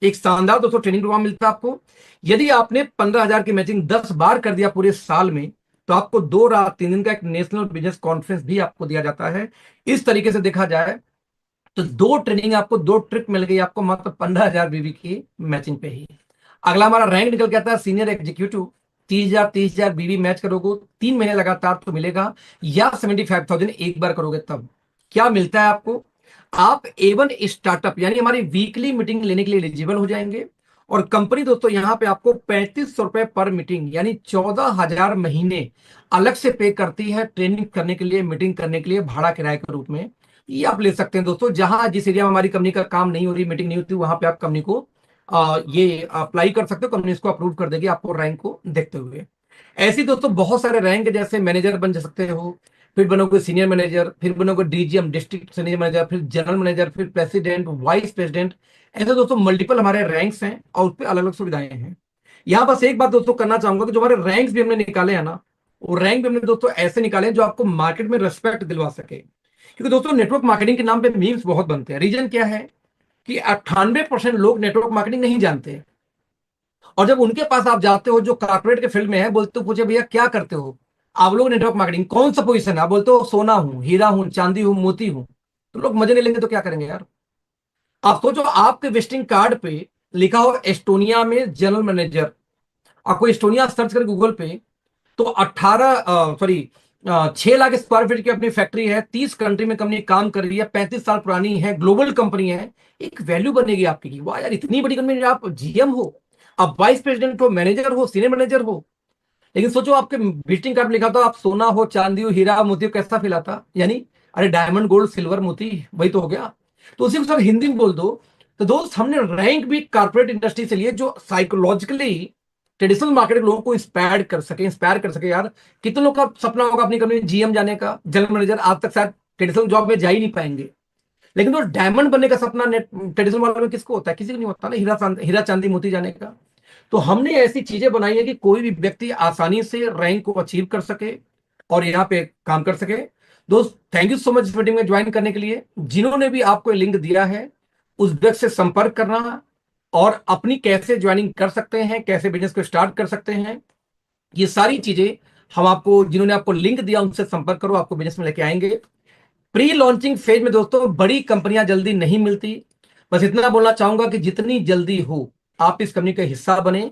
एक शानदार दोस्तों ट्रेनिंग प्रोग्राम मिलता है आपको। यदि आपने 15 हजार की मैचिंग 10 बार कर दिया पूरे साल में, तो आपको 2 रात 3 दिन का एक नेशनल बिजनेस कॉन्फ्रेंस भी आपको दिया जाता है। इस तरीके से देखा जाए तो 2 ट्रेनिंग आपको, 2 ट्रिप मिल गई आपको मात्र 15 हजार बीवी की मैचिंग पे ही। अगला हमारा रैंक निकल के आता है सीनियर एग्जीक्यूटिव। 30,000 बीवी मैच करोगे 3 महीने लगातार तो मिलेगा, या 75,000 एक बार करोगे तब। क्या मिलता है आपको? आप A1 स्टार्टअप यानी हमारी वीकली मीटिंग लेने के लिए एलिजिबल हो जाएंगे। और कंपनी दोस्तों यहाँ पे आपको 3500 रुपए पर मीटिंग यानी 14,000 महीने अलग से पे करती है ट्रेनिंग करने के लिए, मीटिंग करने के लिए, भाड़ा किराए के रूप में। ये आप ले सकते हैं दोस्तों। जहां जिस एरिया में हमारी कंपनी का काम नहीं हो रही, मीटिंग नहीं होती, वहां पे आप कंपनी को ये अप्लाई कर सकते हो। कंपनी इसको अप्रूव कर देगी आपको रैंक को देखते हुए। ऐसे ही दोस्तों बहुत सारे रैंक, जैसे मैनेजर बन सकते हो, फिर बनोगे सीनियर मैनेजर, फिर बनोगे DGM डिस्ट्रिक्ट सीनियर मैनेजर, फिर जनरल मैनेजर, फिर प्रेसिडेंट, वाइस प्रेसिडेंट। ऐसे दोस्तों मल्टीपल हमारे रैंक्स हैं और उस पर अलग अलग सुविधाएं हैं। यहाँ बस एक बात दोस्तों करना चाहूंगा कि जो हमारे रैंक्स भी हमने निकाले हैं ना, वो रैंक भी हमने दोस्तों ऐसे निकाले हैं जो आपको मार्केट में रिस्पेक्ट दिलवा सके। क्योंकि दोस्तों नेटवर्क मार्केटिंग के नाम पे मीम्स बहुत बनते हैं। रीजन क्या है कि 98% लोग नेटवर्क मार्केटिंग नहीं जानते। और जब उनके पास आप जाते हो जो कॉर्पोरेट के फील्ड में है, बोलते हो पूछे भैया क्या करते हो आप लोग नेटवर्क मार्केटिंग, कौन सा पोजीशन है, आप बोलते हो सोना हूं, हीरा हूं, चांदी हूं, मोती हूं। तो लोग मजे नहीं लेंगे तो क्या करेंगे यार। आप सोचो आपके विजिटिंग कार्ड पे लिखा हो एस्टोनिया में जनरल मैनेजर, आपको एस्टोनिया सर्च कर गूगल पे, तो 6 लाख स्क्वायर फीट की अपनी फैक्ट्री है, 30 कंट्री में कंपनी काम कर रही है, 35 साल पुरानी है, ग्लोबल कंपनी है। एक वैल्यू बनेगी आपकी कि वाह यार इतनी बड़ी कंपनी, आप GM हो, आप वाइस प्रेसिडेंट हो, मैनेजर हो, सीनियर मैनेजर हो। लेकिन सोचो आपके विजिटिंग कार्ड में लिखा था आप सोना हो, चांदी हो, हीरा मोती हो, कैसा फील आता? यानी अरे डायमंड गोल्ड सिल्वर मोती, वही तो हो गया। तो उसी को सर हिंदी में बोल दो। तो दोस्त हमने रैंक भी कारपोरेट इंडस्ट्री से लिए जो साइकोलॉजिकली ट्रेडिशनल मार्केट के लोगों को इंस्पायर कर सके यार। कितने लोग का सपना होगा अपनी कंपनी में GM जाने का, जनरल मैनेजर, आज तक शायद ट्रेडिशनल जॉब में जा ही नहीं पाएंगे। लेकिन तो डायमंड बनने का सपना ट्रेडिशनल वालों में किसको होता है? किसी को नहीं होता ना, हीरा चांदी मोती जाने का। तो हमने ऐसी चीजें बनाई है कि कोई भी व्यक्ति आसानी से रैंक को अचीव कर सके और यहाँ पे काम कर सके। दोस्त थैंक यू सो मच इस मीटिंग में ज्वाइन करने के लिए। जिन्होंने भी आपको लिंक दिया है उस व्यक्ति से संपर्क करना और अपनी कैसे ज्वाइनिंग कर सकते हैं, कैसे बिजनेस को स्टार्ट कर सकते हैं, ये सारी चीजें हम आपको, जिन्होंने आपको लिंक दिया उनसे संपर्क करो, आपको बिजनेस में लेके आएंगे। प्री लॉन्चिंग फेज में दोस्तों बड़ी कंपनियां जल्दी नहीं मिलती। बस इतना बोलना चाहूंगा कि जितनी जल्दी हो आप इस कंपनी का हिस्सा बने।